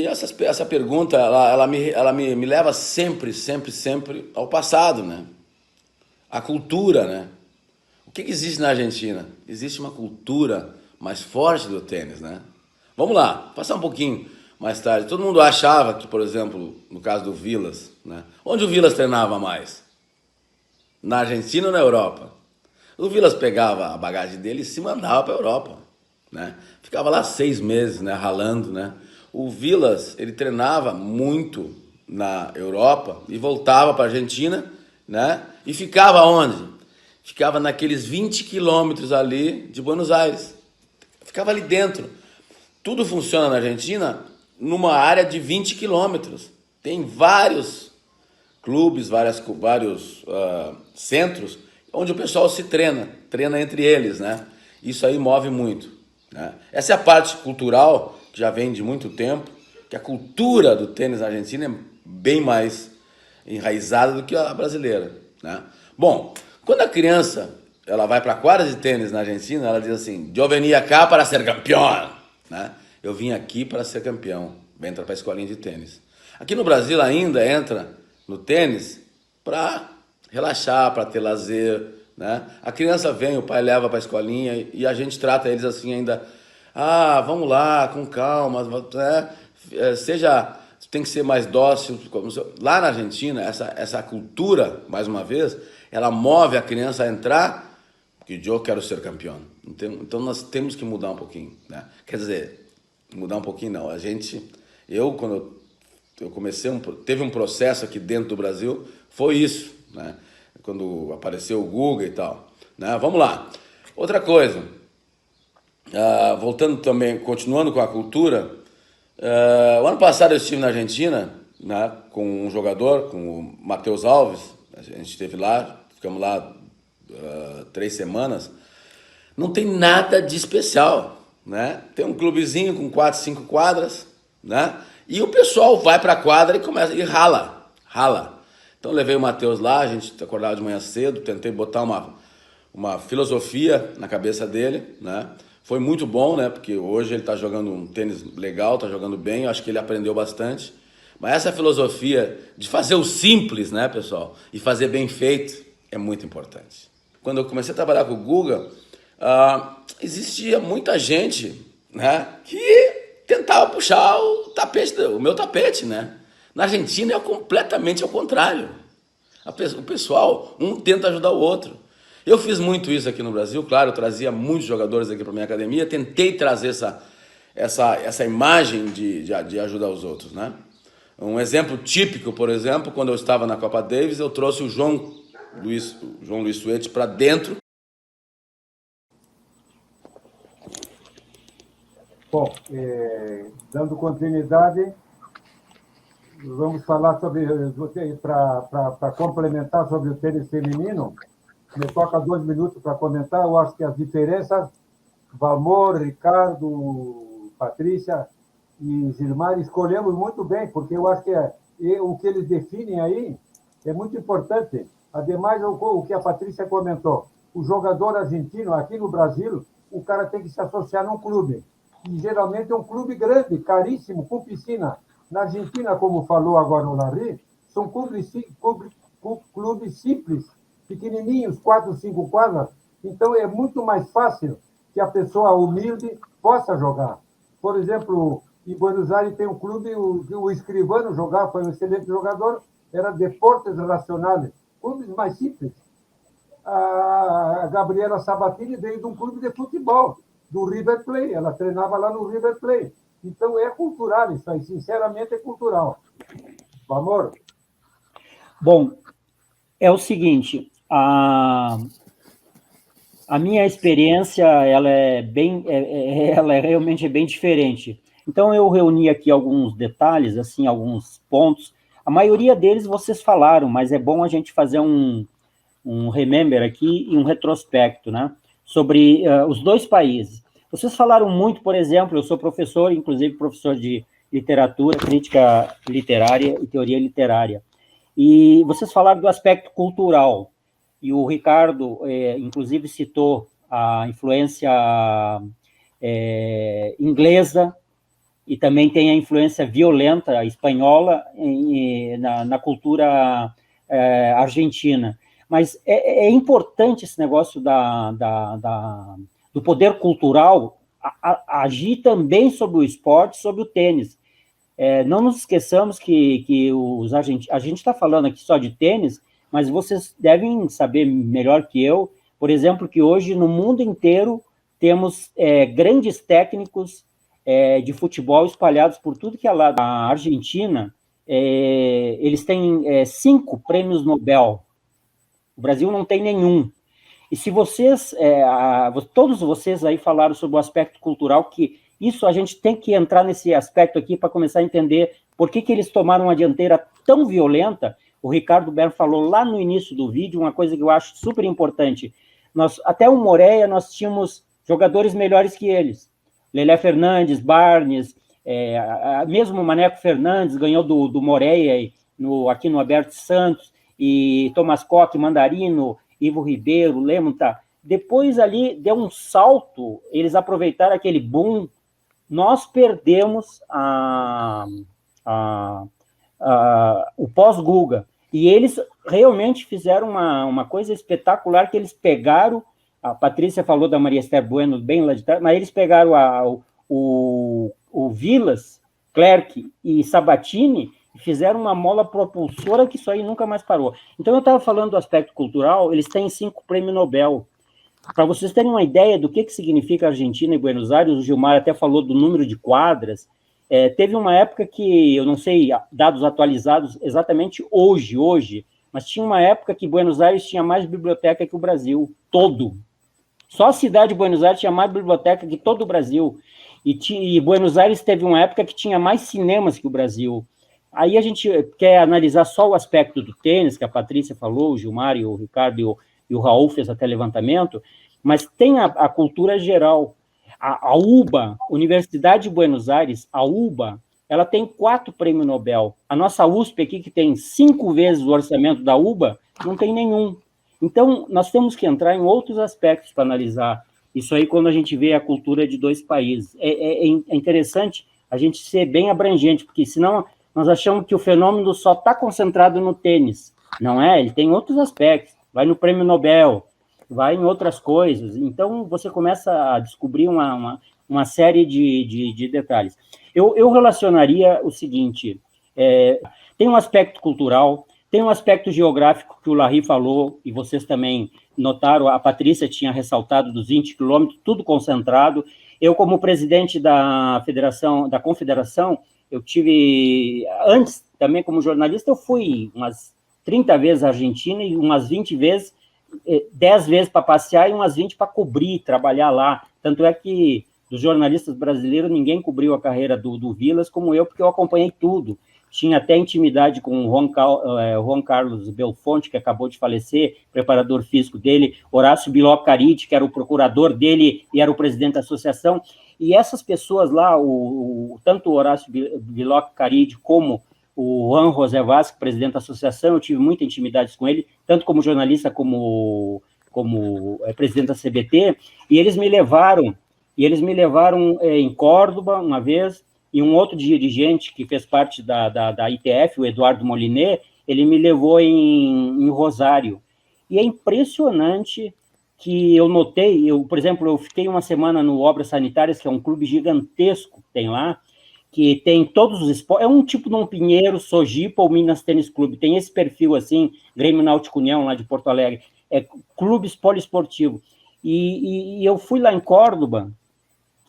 essa pergunta, ela me leva sempre ao passado, né? A cultura, né? O que existe na Argentina? Existe uma cultura mais forte do tênis, né? Vamos lá, passar um pouquinho mais tarde. Todo mundo achava que, por exemplo, no caso do Vilas, né? Onde o Vilas treinava mais? Na Argentina ou na Europa? O Vilas pegava a bagagem dele e se mandava para a Europa, né? Ficava lá 6 meses, né, ralando, né? O Vilas, ele treinava muito na Europa e voltava para a Argentina, né? E ficava onde? Ficava naqueles 20 quilômetros ali de Buenos Aires. Ficava ali dentro. Tudo funciona na Argentina numa área de 20 quilômetros. Tem vários clubes, vários centros onde o pessoal se treina entre eles, né? Isso aí move muito, né? Essa é a parte cultural que já vem de muito tempo, que a cultura do tênis na Argentina é bem mais enraizada do que a brasileira, né? Bom, quando a criança ela vai para a quadra de tênis na Argentina, ela diz assim, eu vim cá para ser campeão, né? Eu vim aqui para ser campeão, entra para a escolinha de tênis. Aqui no Brasil ainda entra no tênis para relaxar, para ter lazer, né? A criança vem, o pai leva para a escolinha e a gente trata eles assim ainda, vamos lá, com calma, né? Tem que ser mais dócil. Lá na Argentina, essa cultura, mais uma vez, ela move a criança a entrar, porque eu quero ser campeão. Então nós temos que mudar um pouquinho, né? Quer dizer, mudar um pouquinho não. Quando eu comecei, teve um processo aqui dentro do Brasil, foi isso, né? Quando apareceu o Guga e tal, né? Vamos lá. Outra coisa, voltando também, continuando com a cultura, o ano passado eu estive na Argentina, né, com um jogador, com o Matheus Alves, a gente esteve lá, ficamos lá 3 semanas, não tem nada de especial, né? Tem um clubezinho com 4, 5 quadras, né? E o pessoal vai para a quadra e começa e rala. Então levei o Matheus lá, a gente acordava de manhã cedo, tentei botar uma filosofia na cabeça dele, né? Foi muito bom, né? Porque hoje ele está jogando um tênis legal, está jogando bem, eu acho que ele aprendeu bastante. Mas essa filosofia de fazer o simples, né, pessoal? E fazer bem feito, é muito importante. Quando eu comecei a trabalhar com o Guga, existia muita gente, né, que tentava puxar o meu tapete, né? Na Argentina é completamente ao contrário. O pessoal, um tenta ajudar o outro. Eu fiz muito isso aqui no Brasil, claro, eu trazia muitos jogadores aqui para minha academia, tentei trazer essa imagem de ajudar os outros, né? Um exemplo típico, por exemplo, quando eu estava na Copa Davis, eu trouxe o João Luiz Suete para dentro. Bom, dando continuidade, vamos falar sobre, para complementar sobre o tênis feminino, me toca 2 minutos para comentar. Eu acho que as diferenças, Valmor, Ricardo, Patrícia e Gilmar, escolhemos muito bem, porque eu acho que o que eles definem aí é muito importante. Ademais, o que a Patrícia comentou, o jogador argentino, aqui no Brasil, o cara tem que se associar num clube. E geralmente é um clube grande, caríssimo, com piscina. Na Argentina, como falou agora o Larry, são clubes simples, pequenininhos, 4, 5 quadras. Então, é muito mais fácil que a pessoa humilde possa jogar. Por exemplo, em Buenos Aires tem um clube, o Escrivano jogava, foi um excelente jogador, era Deportes Nacionales, clubes mais simples. A Gabriela Sabatini veio de um clube de futebol, do River Plate, ela treinava lá no River Plate. Então, é cultural isso aí, sinceramente é cultural. Amor? Bom, é o seguinte, a minha experiência, ela é realmente bem diferente. Então, eu reuni aqui alguns detalhes, assim, alguns pontos. A maioria deles vocês falaram, mas é bom a gente fazer um remember aqui e um retrospecto, né? Sobre os 2 países. Vocês falaram muito, por exemplo, eu sou professor, inclusive professor de literatura, crítica literária e teoria literária. E vocês falaram do aspecto cultural. E o Ricardo, inclusive, citou a influência inglesa e também tem a influência violenta espanhola na cultura argentina. Mas é importante esse negócio do poder cultural agir também sobre o esporte, sobre o tênis. Não nos esqueçamos que a gente está falando aqui só de tênis, mas vocês devem saber melhor que eu, por exemplo, que hoje no mundo inteiro temos grandes técnicos de futebol espalhados por tudo que é lado. A Argentina, eles têm 5 prêmios Nobel. O Brasil não tem nenhum. E se vocês, todos vocês aí falaram sobre o aspecto cultural, que isso a gente tem que entrar nesse aspecto aqui para começar a entender por que eles tomaram uma dianteira tão violenta. O Ricardo Bern falou lá no início do vídeo uma coisa que eu acho super importante. Até o Moreira, nós tínhamos jogadores melhores que eles. Lelé Fernandes, Barnes, mesmo o Maneco Fernandes ganhou do Moreira aqui no Alberto Santos, e Thomas Koch, Mandarino, Ivo Ribeiro, Lemonta. Depois ali deu um salto, eles aproveitaram aquele boom, nós perdemos o pós-Guga, e eles realmente fizeram uma coisa espetacular, que eles pegaram, a Patrícia falou da Maria Esther Bueno, bem lá de trás, mas eles pegaram o Vilas, Clerc e Sabatini, fizeram uma mola propulsora que isso aí nunca mais parou. Então, eu estava falando do aspecto cultural, eles têm 5 prêmios Nobel. Para vocês terem uma ideia do que significa Argentina e Buenos Aires, o Gilmar até falou do número de quadras. Teve uma época que, eu não sei, dados atualizados exatamente hoje, mas tinha uma época que Buenos Aires tinha mais biblioteca que o Brasil, todo. Só a cidade de Buenos Aires tinha mais biblioteca que todo o Brasil. E Buenos Aires teve uma época que tinha mais cinemas que o Brasil. Aí a gente quer analisar só o aspecto do tênis, que a Patrícia falou, o Gilmar e o Ricardo e o Raul fez até levantamento, mas tem a cultura geral. A UBA, Universidade de Buenos Aires, a UBA, ela tem 4 prêmios Nobel. A nossa USP aqui, que tem 5 vezes o orçamento da UBA, não tem nenhum. Então, nós temos que entrar em outros aspectos para analisar isso aí quando a gente vê a cultura de 2 países. É interessante a gente ser bem abrangente, porque senão nós achamos que o fenômeno só está concentrado no tênis. Não é? Ele tem outros aspectos. vai no Prêmio Nobel, vai em outras coisas. Então, você começa a descobrir uma série de detalhes. Eu relacionaria o seguinte, tem um aspecto cultural, tem um aspecto geográfico que o Larry falou, e vocês também notaram, a Patrícia tinha ressaltado dos 20 quilômetros, tudo concentrado. Eu, como presidente da confederação, eu tive, antes também como jornalista, eu fui umas 30 vezes à Argentina e umas 20 vezes, 10 vezes para passear e umas 20 para cobrir, trabalhar lá. Tanto é que dos jornalistas brasileiros, ninguém cobriu a carreira do Vilas como eu, porque eu acompanhei tudo. Tinha até intimidade com o Juan Carlos Belfonte, que acabou de falecer, preparador físico dele, Horácio Biloc Caride, que era o procurador dele e era o presidente da associação. E essas pessoas lá, tanto o Horácio Biloc Caride como o Juan José Vaz, presidente da associação, eu tive muita intimidade com ele, tanto como jornalista como presidente da CBT, e eles me levaram em Córdoba uma vez, e um outro dirigente que fez parte da ITF, o Eduardo Moliné, ele me levou em Rosário. E é impressionante que eu notei, por exemplo, eu fiquei uma semana no Obras Sanitárias, que é um clube gigantesco que tem lá, que tem todos os esportes, é um tipo de um Pinheiro, Sojipa ou Minas Tênis Clube, tem esse perfil assim, Grêmio Náutico União, lá de Porto Alegre, é clubes poliesportivo. E eu fui lá em Córdoba,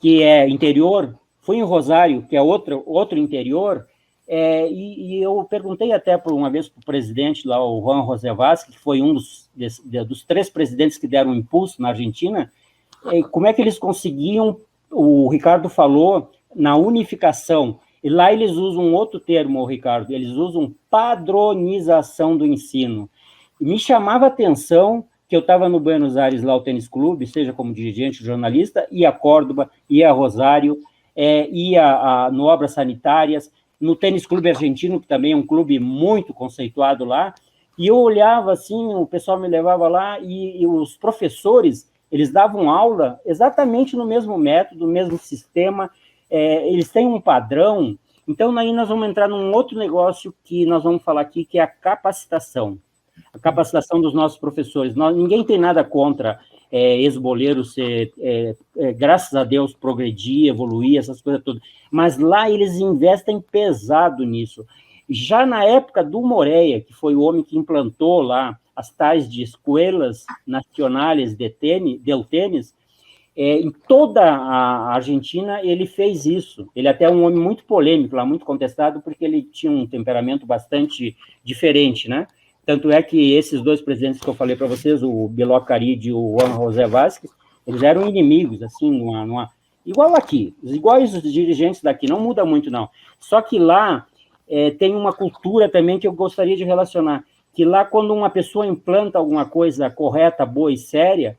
que é interior, fui em Rosário, que é outro interior, e eu perguntei até uma vez para o presidente lá, o Juan José Vaz, que foi um dos 3 presidentes que deram um impulso na Argentina, como é que eles conseguiam, o Ricardo falou, na unificação, e lá eles usam um outro termo, Ricardo, eles usam padronização do ensino. E me chamava a atenção que eu estava no Buenos Aires, lá o tênis clube, seja como dirigente, jornalista, ia a Córdoba, ia a Rosário, ia no Obras Sanitárias, no Tênis Clube Argentino, que também é um clube muito conceituado lá, e eu olhava assim, o pessoal me levava lá, e os professores, eles davam aula exatamente no mesmo método, no mesmo sistema, eles têm um padrão. Então, aí nós vamos entrar num outro negócio que nós vamos falar aqui, que é a capacitação dos nossos professores. Ninguém tem nada contra ex-boleiro ser, graças a Deus, progredir, evoluir, essas coisas todas, mas lá eles investem pesado nisso. Já na época do Moreira, que foi o homem que implantou lá as tais de escolas nacionais del tênis, em toda a Argentina ele fez isso. Ele até é um homem muito polêmico lá, muito contestado, porque ele tinha um temperamento bastante diferente, né? Tanto é que esses 2 presidentes que eu falei para vocês, o Biloc Caride e o Juan José Vázquez, eles eram inimigos, assim, igual aqui, iguais os dirigentes daqui, não muda muito, não. Só que lá tem uma cultura também que eu gostaria de relacionar, que lá, quando uma pessoa implanta alguma coisa correta, boa e séria,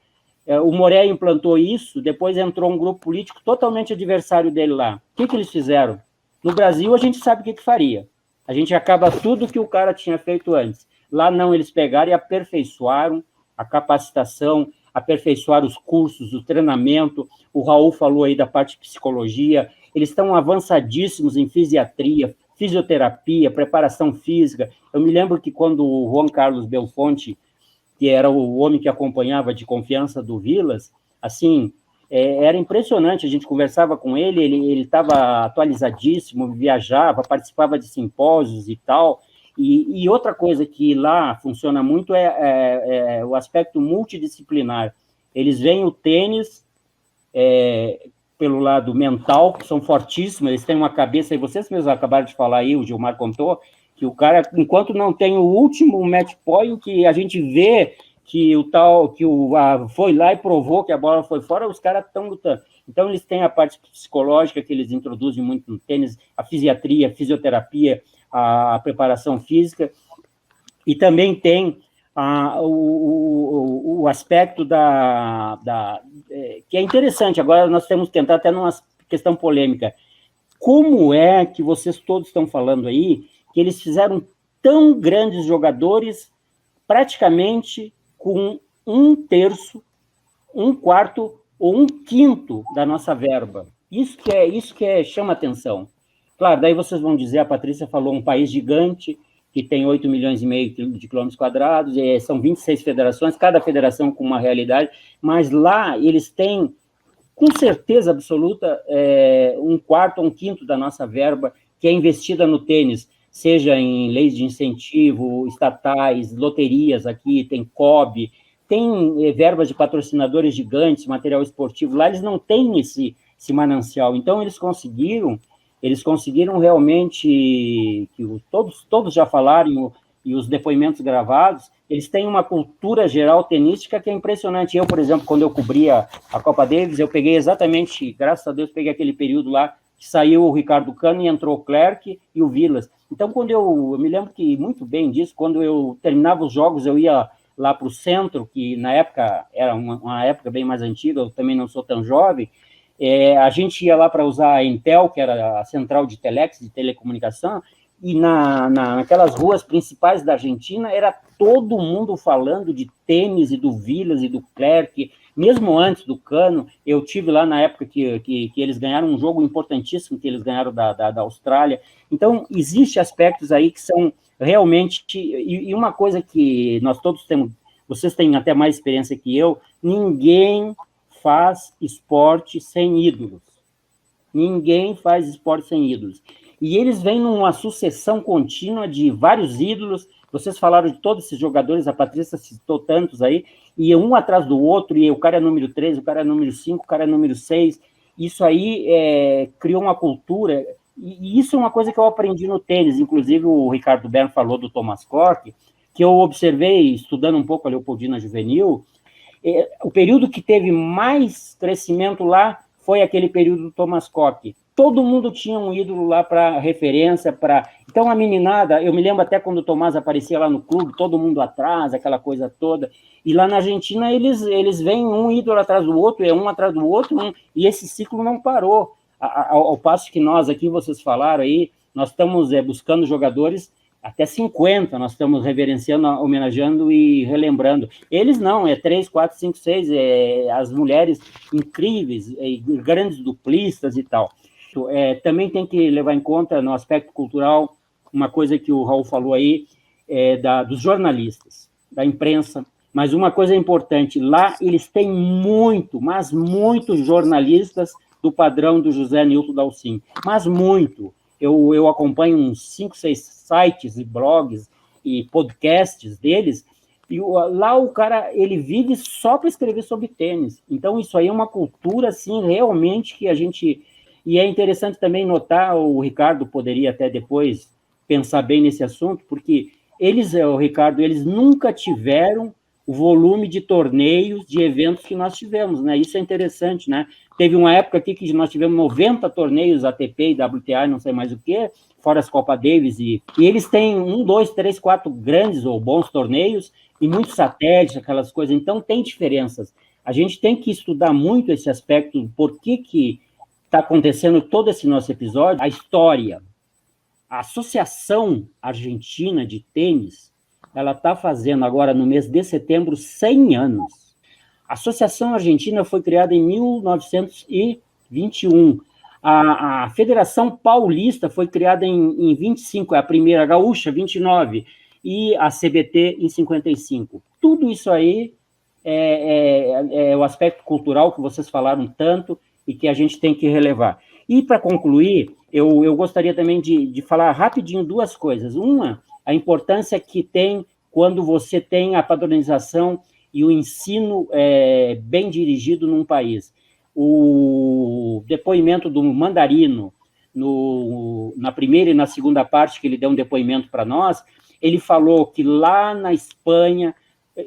o Moreira implantou isso, depois entrou um grupo político totalmente adversário dele lá. O que eles fizeram? No Brasil, a gente sabe o que faria. A gente acaba tudo que o cara tinha feito antes. Lá não, eles pegaram e aperfeiçoaram a capacitação, aperfeiçoaram os cursos, o treinamento. O Raul falou aí da parte de psicologia. Eles estão avançadíssimos em fisiatria, fisioterapia, preparação física. Eu me lembro que quando o Juan Carlos Belfonte, que era o homem que acompanhava de confiança do Vilas, assim, era impressionante, a gente conversava com ele estava atualizadíssimo, viajava, participava de simpósios e tal. E outra coisa que lá funciona muito é o aspecto multidisciplinar. Eles veem o tênis pelo lado mental, que são fortíssimos, eles têm uma cabeça, e vocês mesmos acabaram de falar aí, o Gilmar contou, que o cara, enquanto não tem o último match point, que a gente vê que foi lá e provou que a bola foi fora, os caras estão lutando. Então, eles têm a parte psicológica que eles introduzem muito no tênis, a fisiatria, a fisioterapia, a preparação física, e também tem o aspecto que é interessante. Agora nós temos que tentar até numa questão polêmica. Como é que vocês todos estão falando aí que eles fizeram tão grandes jogadores praticamente com 1/3, 1/4 ou 1/5 da nossa verba? Isso que chama atenção. Claro, daí vocês vão dizer, a Patrícia falou, um país gigante, que tem 8 milhões e meio de quilômetros quadrados, são 26 federações, cada federação com uma realidade, mas lá eles têm, com certeza absoluta, um quarto ou um quinto da nossa verba que é investida no tênis, seja em leis de incentivo, estatais, loterias aqui, tem COB, tem verbas de patrocinadores gigantes, material esportivo, lá eles não têm esse manancial, então eles conseguiram realmente, que todos já falaram, e os depoimentos gravados, eles têm uma cultura geral tenística que é impressionante. Eu, por exemplo, quando eu cobria a Copa Davis, eu peguei exatamente, graças a Deus, peguei aquele período lá que saiu o Ricardo Cano e entrou o Clerc e o Vilas. Então, quando eu me lembro que muito bem disso, quando eu terminava os jogos, eu ia lá para o centro, que na época era uma época bem mais antiga, eu também não sou tão jovem, a gente ia lá para usar a Intel, que era a central de telex, de telecomunicação, e naquelas ruas principais da Argentina, era todo mundo falando de tênis e do Vilas e do Clerc, mesmo antes do Cano. Eu tive lá na época que eles ganharam um jogo importantíssimo, que eles ganharam da Austrália. Então, existem aspectos aí que são realmente... E uma coisa que nós todos temos, vocês têm até mais experiência que eu, ninguém faz esporte sem ídolos. Ninguém faz esporte sem ídolos. E eles vêm numa sucessão contínua de vários ídolos. Vocês falaram de todos esses jogadores, a Patrícia citou tantos aí, e um atrás do outro, e o cara é número 3, o cara é número 5, o cara é número 6. Isso aí criou uma cultura, e isso é uma coisa que eu aprendi no tênis. Inclusive, o Ricardo Bern falou do Thomas Cork, que eu observei, estudando um pouco a Leopoldina Juvenil, o período que teve mais crescimento lá foi aquele período do Thomas Cork. Todo mundo tinha um ídolo lá para referência, Então, a meninada, eu me lembro até quando o Tomás aparecia lá no clube, todo mundo atrás, aquela coisa toda, e lá na Argentina eles vêm um ídolo atrás do outro, um atrás do outro, e esse ciclo não parou. Ao passo que nós aqui, vocês falaram aí, nós estamos buscando jogadores até 50, nós estamos reverenciando, homenageando e relembrando. Eles não, 3, 4, 5, 6, as mulheres incríveis, grandes duplistas e tal. Também tem que levar em conta, no aspecto cultural, uma coisa que o Raul falou aí, dos jornalistas, da imprensa, mas uma coisa importante, lá eles têm mas muitos jornalistas do padrão do José Nilton Dalcin, mas muito. Eu acompanho uns 5, 6 sites e blogs e podcasts deles, e lá o cara, ele vive só para escrever sobre tênis. Então, isso aí é uma cultura, assim, realmente que a gente... E é interessante também notar, o Ricardo poderia até depois pensar bem nesse assunto, porque o Ricardo, eles nunca tiveram o volume de torneios, de eventos que nós tivemos, né? Isso é interessante, né? Teve uma época aqui que nós tivemos 90 torneios ATP e WTA, não sei mais o que, fora as Copa Davis, e eles têm 1, 2, 3, 4 grandes ou bons torneios, e muitos satélites, aquelas coisas, então tem diferenças. A gente tem que estudar muito esse aspecto, por que está acontecendo todo esse nosso episódio, a história. A Associação Argentina de Tênis, ela está fazendo agora, no mês de setembro, 100 anos. A Associação Argentina foi criada em 1921. A Federação Paulista foi criada em 25, a primeira, a Gaúcha, 29, e a CBT em 55. Tudo isso aí é o aspecto cultural que vocês falaram tanto e que a gente tem que relevar. E, para concluir, eu gostaria também de falar rapidinho 2 coisas. Uma, a importância que tem quando você tem a padronização e o ensino bem dirigido num país. O depoimento do Mandarino, na primeira e na segunda parte, que ele deu um depoimento para nós, ele falou que lá na Espanha,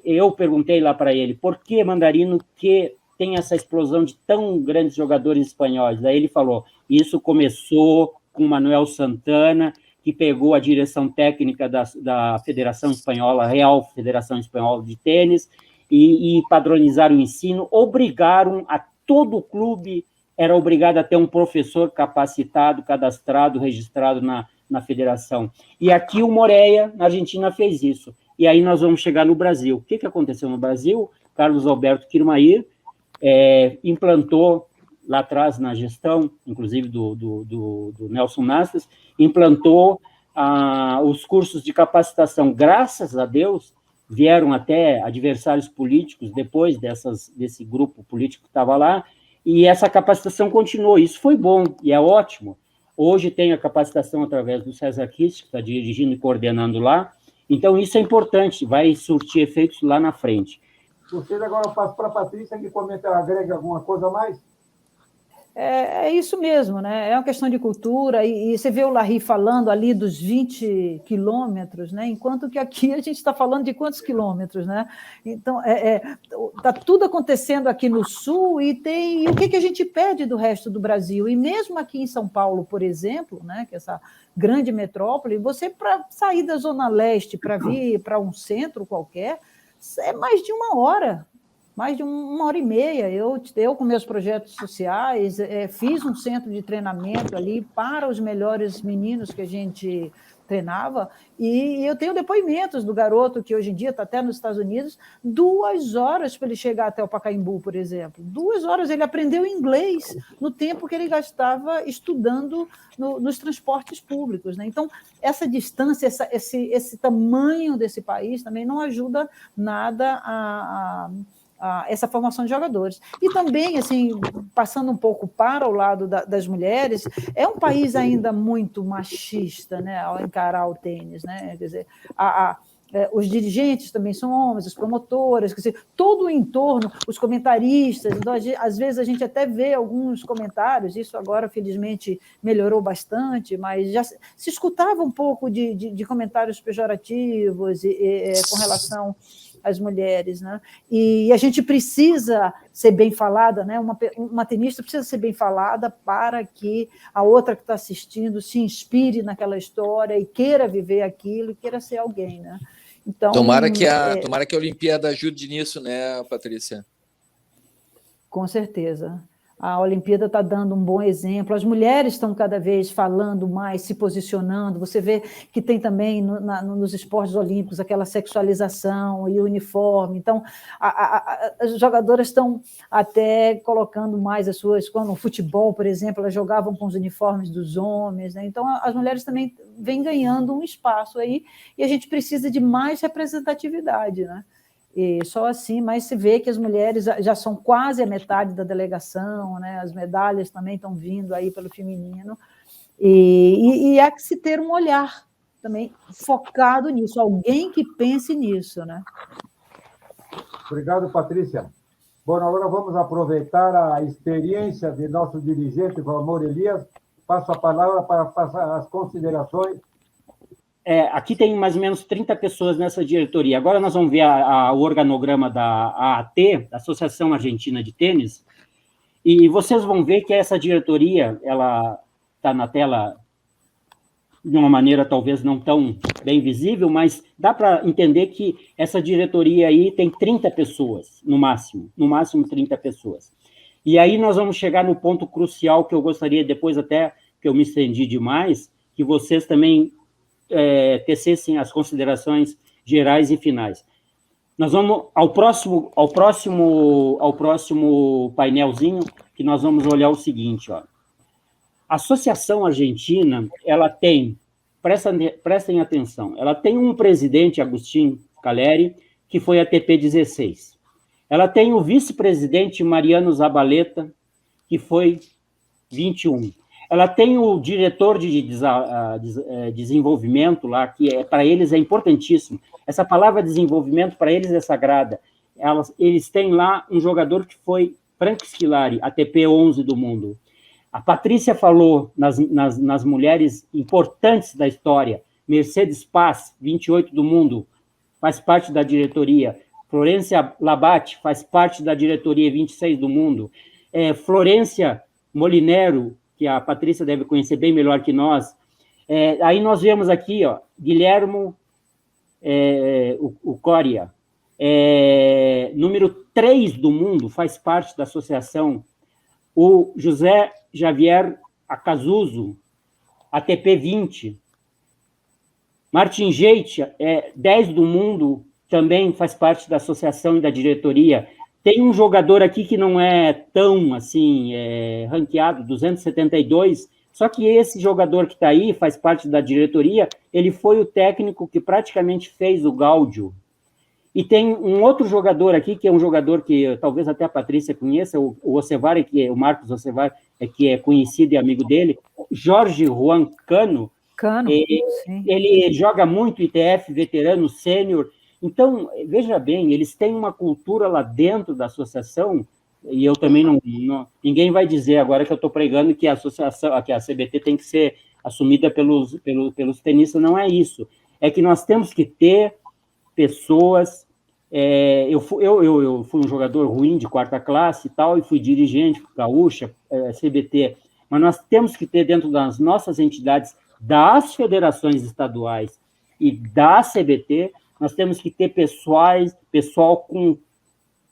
eu perguntei lá para ele, por que, Mandarino, que tem essa explosão de tão grandes jogadores espanhóis? Daí ele falou, isso começou com Manuel Santana, que pegou a direção técnica da Federação Espanhola, Real Federação Espanhola de Tênis, e padronizaram o ensino, obrigaram a todo clube, era obrigado a ter um professor capacitado, cadastrado, registrado na federação. E aqui o Moreia, na Argentina, fez isso. E aí nós vamos chegar no Brasil. O que aconteceu no Brasil? Carlos Alberto Kirmair implantou, lá atrás na gestão, inclusive do Nelson Nastas, implantou os cursos de capacitação, graças a Deus, vieram até adversários políticos depois desse grupo político que estava lá, e essa capacitação continuou. Isso foi bom e é ótimo. Hoje tem a capacitação através do César Christ, que está dirigindo e coordenando lá. Então, isso é importante, vai surtir efeitos lá na frente. Vocês agora eu passo para a Patrícia, que comenta, agrega alguma coisa a mais? É isso mesmo, né? É uma questão de cultura, e você vê o Larry falando ali dos 20 quilômetros, né? Enquanto que aqui a gente está falando de quantos quilômetros, né? Então, está tudo acontecendo aqui no Sul, e o que a gente pede do resto do Brasil? E mesmo aqui em São Paulo, por exemplo, né? Que é essa grande metrópole, você, para sair da Zona Leste para vir para um centro qualquer, é mais de uma hora. Mais de uma hora e meia. Eu com meus projetos sociais, fiz um centro de treinamento ali para os melhores meninos que a gente treinava, e eu tenho depoimentos do garoto que hoje em dia está até nos Estados Unidos, 2 horas para ele chegar até o Pacaembu, por exemplo. 2 horas, ele aprendeu inglês no tempo que ele gastava estudando nos transportes públicos, né? Então, essa distância, esse tamanho desse país também não ajuda nada a essa formação de jogadores. E também, assim, passando um pouco para o lado das mulheres, é um país ainda muito machista, né, ao encarar o tênis, né? Quer dizer, os dirigentes também são homens, as promotoras, quer dizer, todo o entorno, os comentaristas. Então, às vezes a gente até vê alguns comentários, isso agora, felizmente, melhorou bastante, mas já se escutava um pouco de comentários pejorativos com relação as mulheres, né? E a gente precisa ser bem falada, né? Uma tenista precisa ser bem falada para que a outra que está assistindo se inspire naquela história e queira viver aquilo e queira ser alguém, né? Então, tomara que a Olimpíada ajude nisso, né, Patrícia? Com certeza. A Olimpíada está dando um bom exemplo, as mulheres estão cada vez falando mais, se posicionando. Você vê que tem também nos esportes olímpicos aquela sexualização e o uniforme. Então, as jogadoras estão até colocando mais as suas... Quando no futebol, por exemplo, elas jogavam com os uniformes dos homens, né? Então, as mulheres também vêm ganhando um espaço aí, e a gente precisa de mais representatividade, né? E só assim, mas se vê que as mulheres já são quase a metade da delegação, né? As medalhas também estão vindo aí pelo feminino, e há que se ter um olhar também focado nisso, alguém que pense nisso, né? Obrigado, Patrícia. Bom, agora vamos aproveitar a experiência de nosso dirigente, Valmor Elias. Passo a palavra para fazer as considerações. Aqui tem mais ou menos 30 pessoas nessa diretoria. Agora nós vamos ver o organograma da AAT, Associação Argentina de Tênis, e vocês vão ver que essa diretoria, ela está na tela de uma maneira talvez não tão bem visível, mas dá para entender que essa diretoria aí tem 30 pessoas, no máximo 30 pessoas. E aí nós vamos chegar no ponto crucial que eu gostaria, depois até que eu me estendi demais, que vocês também tecessem as considerações gerais e finais. Nós vamos ao próximo painelzinho, que nós vamos olhar o seguinte, ó. A Associação Argentina, ela tem, prestem atenção, ela tem um presidente, Agustín Caleri, que foi ATP 16. Ela tem o vice-presidente Mariano Zabaleta, que foi 21. Ela tem o diretor de desenvolvimento lá, que para eles é importantíssimo. Essa palavra desenvolvimento, para eles, é sagrada. Eles têm lá um jogador que foi Frank Scolari, ATP 11 do mundo. A Patrícia falou nas mulheres importantes da história. Mercedes Paz, 28 do mundo, faz parte da diretoria. Florência Labate faz parte da diretoria, 26 do mundo. Florência Molinero, que a Patrícia deve conhecer bem melhor que nós. Aí nós vemos aqui, ó, Guilhermo Coria, número 3 do mundo, faz parte da associação. O José Javier Acasuso, ATP 20. Martin Geit, 10 do mundo, também faz parte da associação e da diretoria. Tem um jogador aqui que não é tão, assim, ranqueado, 272, Só que esse jogador que está aí, faz parte da diretoria, ele foi o técnico que praticamente fez o Gáudio. E tem um outro jogador aqui, que é um jogador que talvez até a Patrícia conheça, o Ocevari, o Marcos Ocevari, que é conhecido e amigo dele, Jorge Juan Cano. Ele joga muito ITF, veterano, sênior. Então, veja bem, eles têm uma cultura lá dentro da associação, e eu também não ninguém vai dizer agora que eu estou pregando que a associação, que a CBT tem que ser assumida pelos tenistas, não é isso. É que nós temos que ter pessoas. Eu fui um jogador ruim de 4ª classe e tal, e fui dirigente, gaúcha, CBT, mas nós temos que ter dentro das nossas entidades, das federações estaduais e da CBT, nós temos que ter pessoal com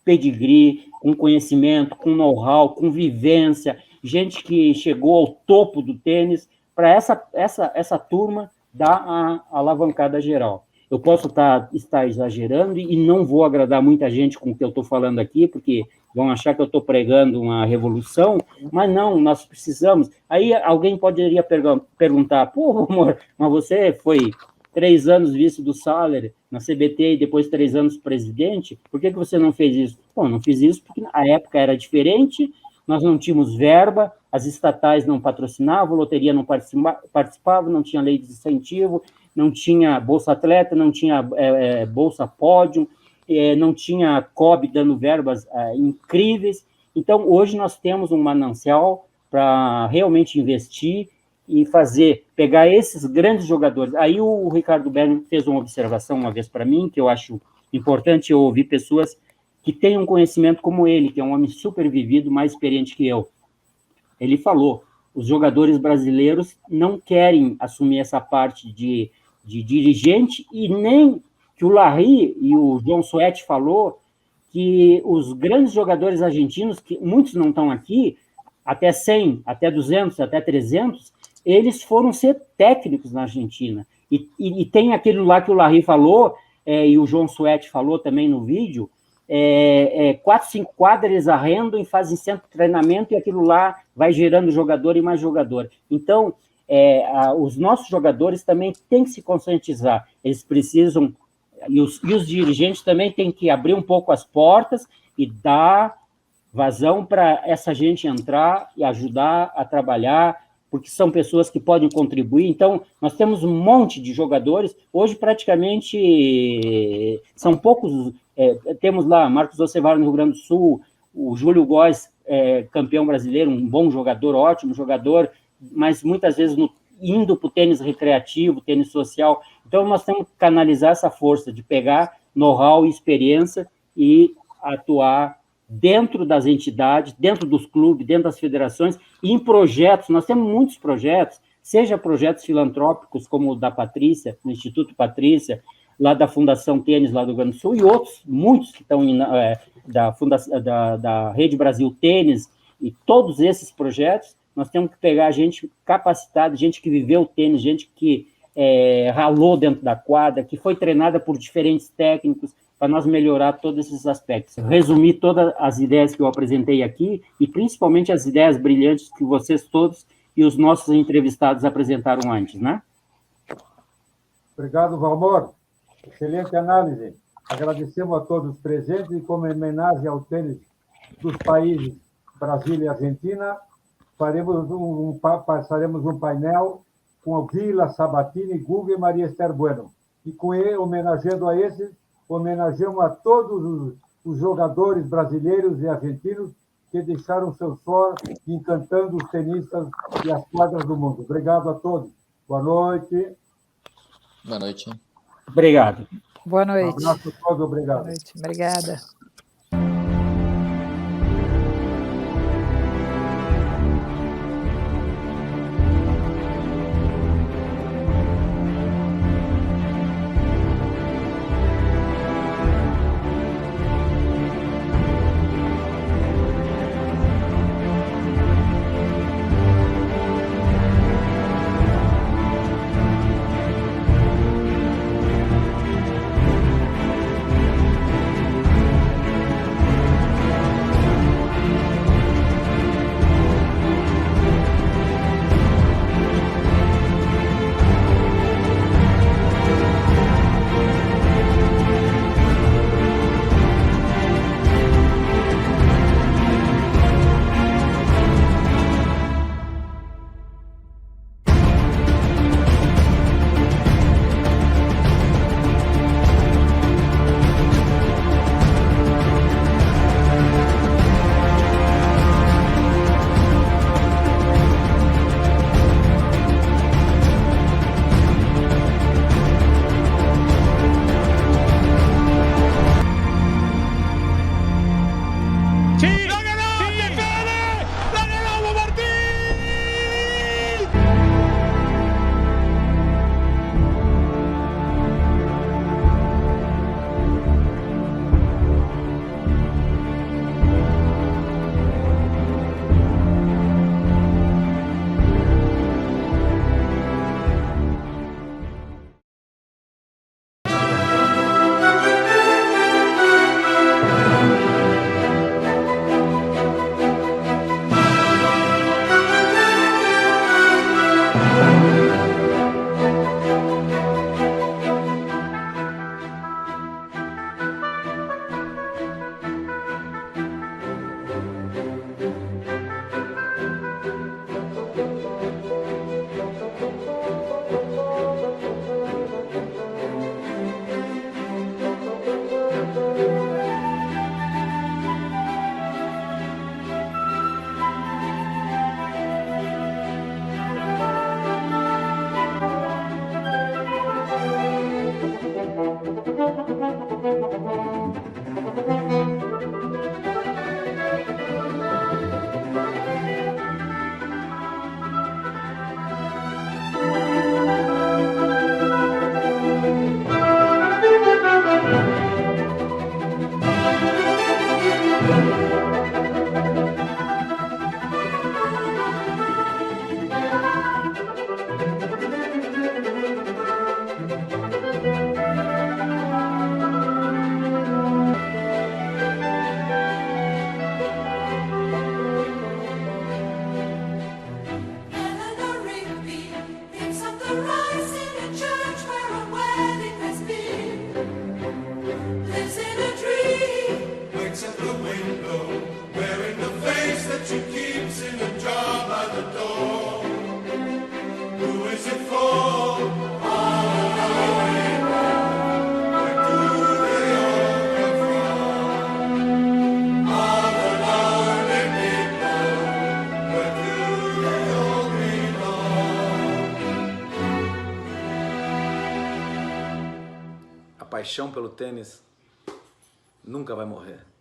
pedigree, com conhecimento, com know-how, com vivência, gente que chegou ao topo do tênis, para essa turma dar a alavancada geral. Eu posso estar exagerando e não vou agradar muita gente com o que eu estou falando aqui, porque vão achar que eu estou pregando uma revolução, mas não, nós precisamos. Aí alguém poderia perguntar, pô, amor, mas você foi 3 anos vice do Saller na CBT e depois 3 anos presidente, por que você não fez isso? Bom, não fiz isso porque a época era diferente, nós não tínhamos verba, as estatais não patrocinavam, a loteria não participava, não tinha lei de incentivo, não tinha Bolsa Atleta, não tinha Bolsa Pódio, não tinha COB dando verbas incríveis. Então, hoje nós temos um manancial para realmente investir e pegar esses grandes jogadores. Aí o Ricardo Berni fez uma observação uma vez para mim, que eu acho importante eu ouvir pessoas que têm um conhecimento como ele, que é um homem super vivido, mais experiente que eu. Ele falou, os jogadores brasileiros não querem assumir essa parte de dirigente, e nem que o Larry e o João Suete falou que os grandes jogadores argentinos, que muitos não estão aqui, até 100, até 200, até 300, eles foram ser técnicos na Argentina. E tem aquilo lá que o Larry falou, e o João Suete falou também no vídeo, 4, 5 quadras eles arrendam e fazem centro de treinamento, e aquilo lá vai gerando jogador e mais jogador. Então, os nossos jogadores também têm que se conscientizar, eles precisam, e os dirigentes também têm que abrir um pouco as portas e dar vazão para essa gente entrar e ajudar a trabalhar, porque são pessoas que podem contribuir. Então, nós temos um monte de jogadores, hoje praticamente são poucos, temos lá Marcos Ocevari no Rio Grande do Sul, o Júlio Góes, campeão brasileiro, um bom jogador, ótimo jogador, mas muitas vezes indo para o tênis recreativo, tênis social. Então, nós temos que canalizar essa força de pegar know-how e experiência e atuar dentro das entidades, dentro dos clubes, dentro das federações, e em projetos. Nós temos muitos projetos, seja projetos filantrópicos, como o da Patrícia, no Instituto Patrícia, lá da Fundação Tênis, lá do Rio Grande do Sul, e outros, muitos que estão da Rede Brasil Tênis, e todos esses projetos, nós temos que pegar gente capacitada, gente que viveu o tênis, gente que ralou dentro da quadra, que foi treinada por diferentes técnicos, para nós melhorar todos esses aspectos. Resumir todas as ideias que eu apresentei aqui, e principalmente as ideias brilhantes que vocês todos e os nossos entrevistados apresentaram antes, né? Obrigado, Valmor. Excelente análise. Agradecemos a todos os presentes, e como homenagem ao tênis dos países Brasil e Argentina, faremos um painel com o Vila, Sabatini, Guga e Maria Esther Bueno. E com ele, homenageando a esses, homenageamos a todos os jogadores brasileiros e argentinos que deixaram seu suor encantando os tenistas e as quadras do mundo. Obrigado a todos. Boa noite. Boa noite. Obrigado. Boa noite. Um abraço a todos, obrigado. Boa noite. Obrigada. A paixão pelo tênis nunca vai morrer.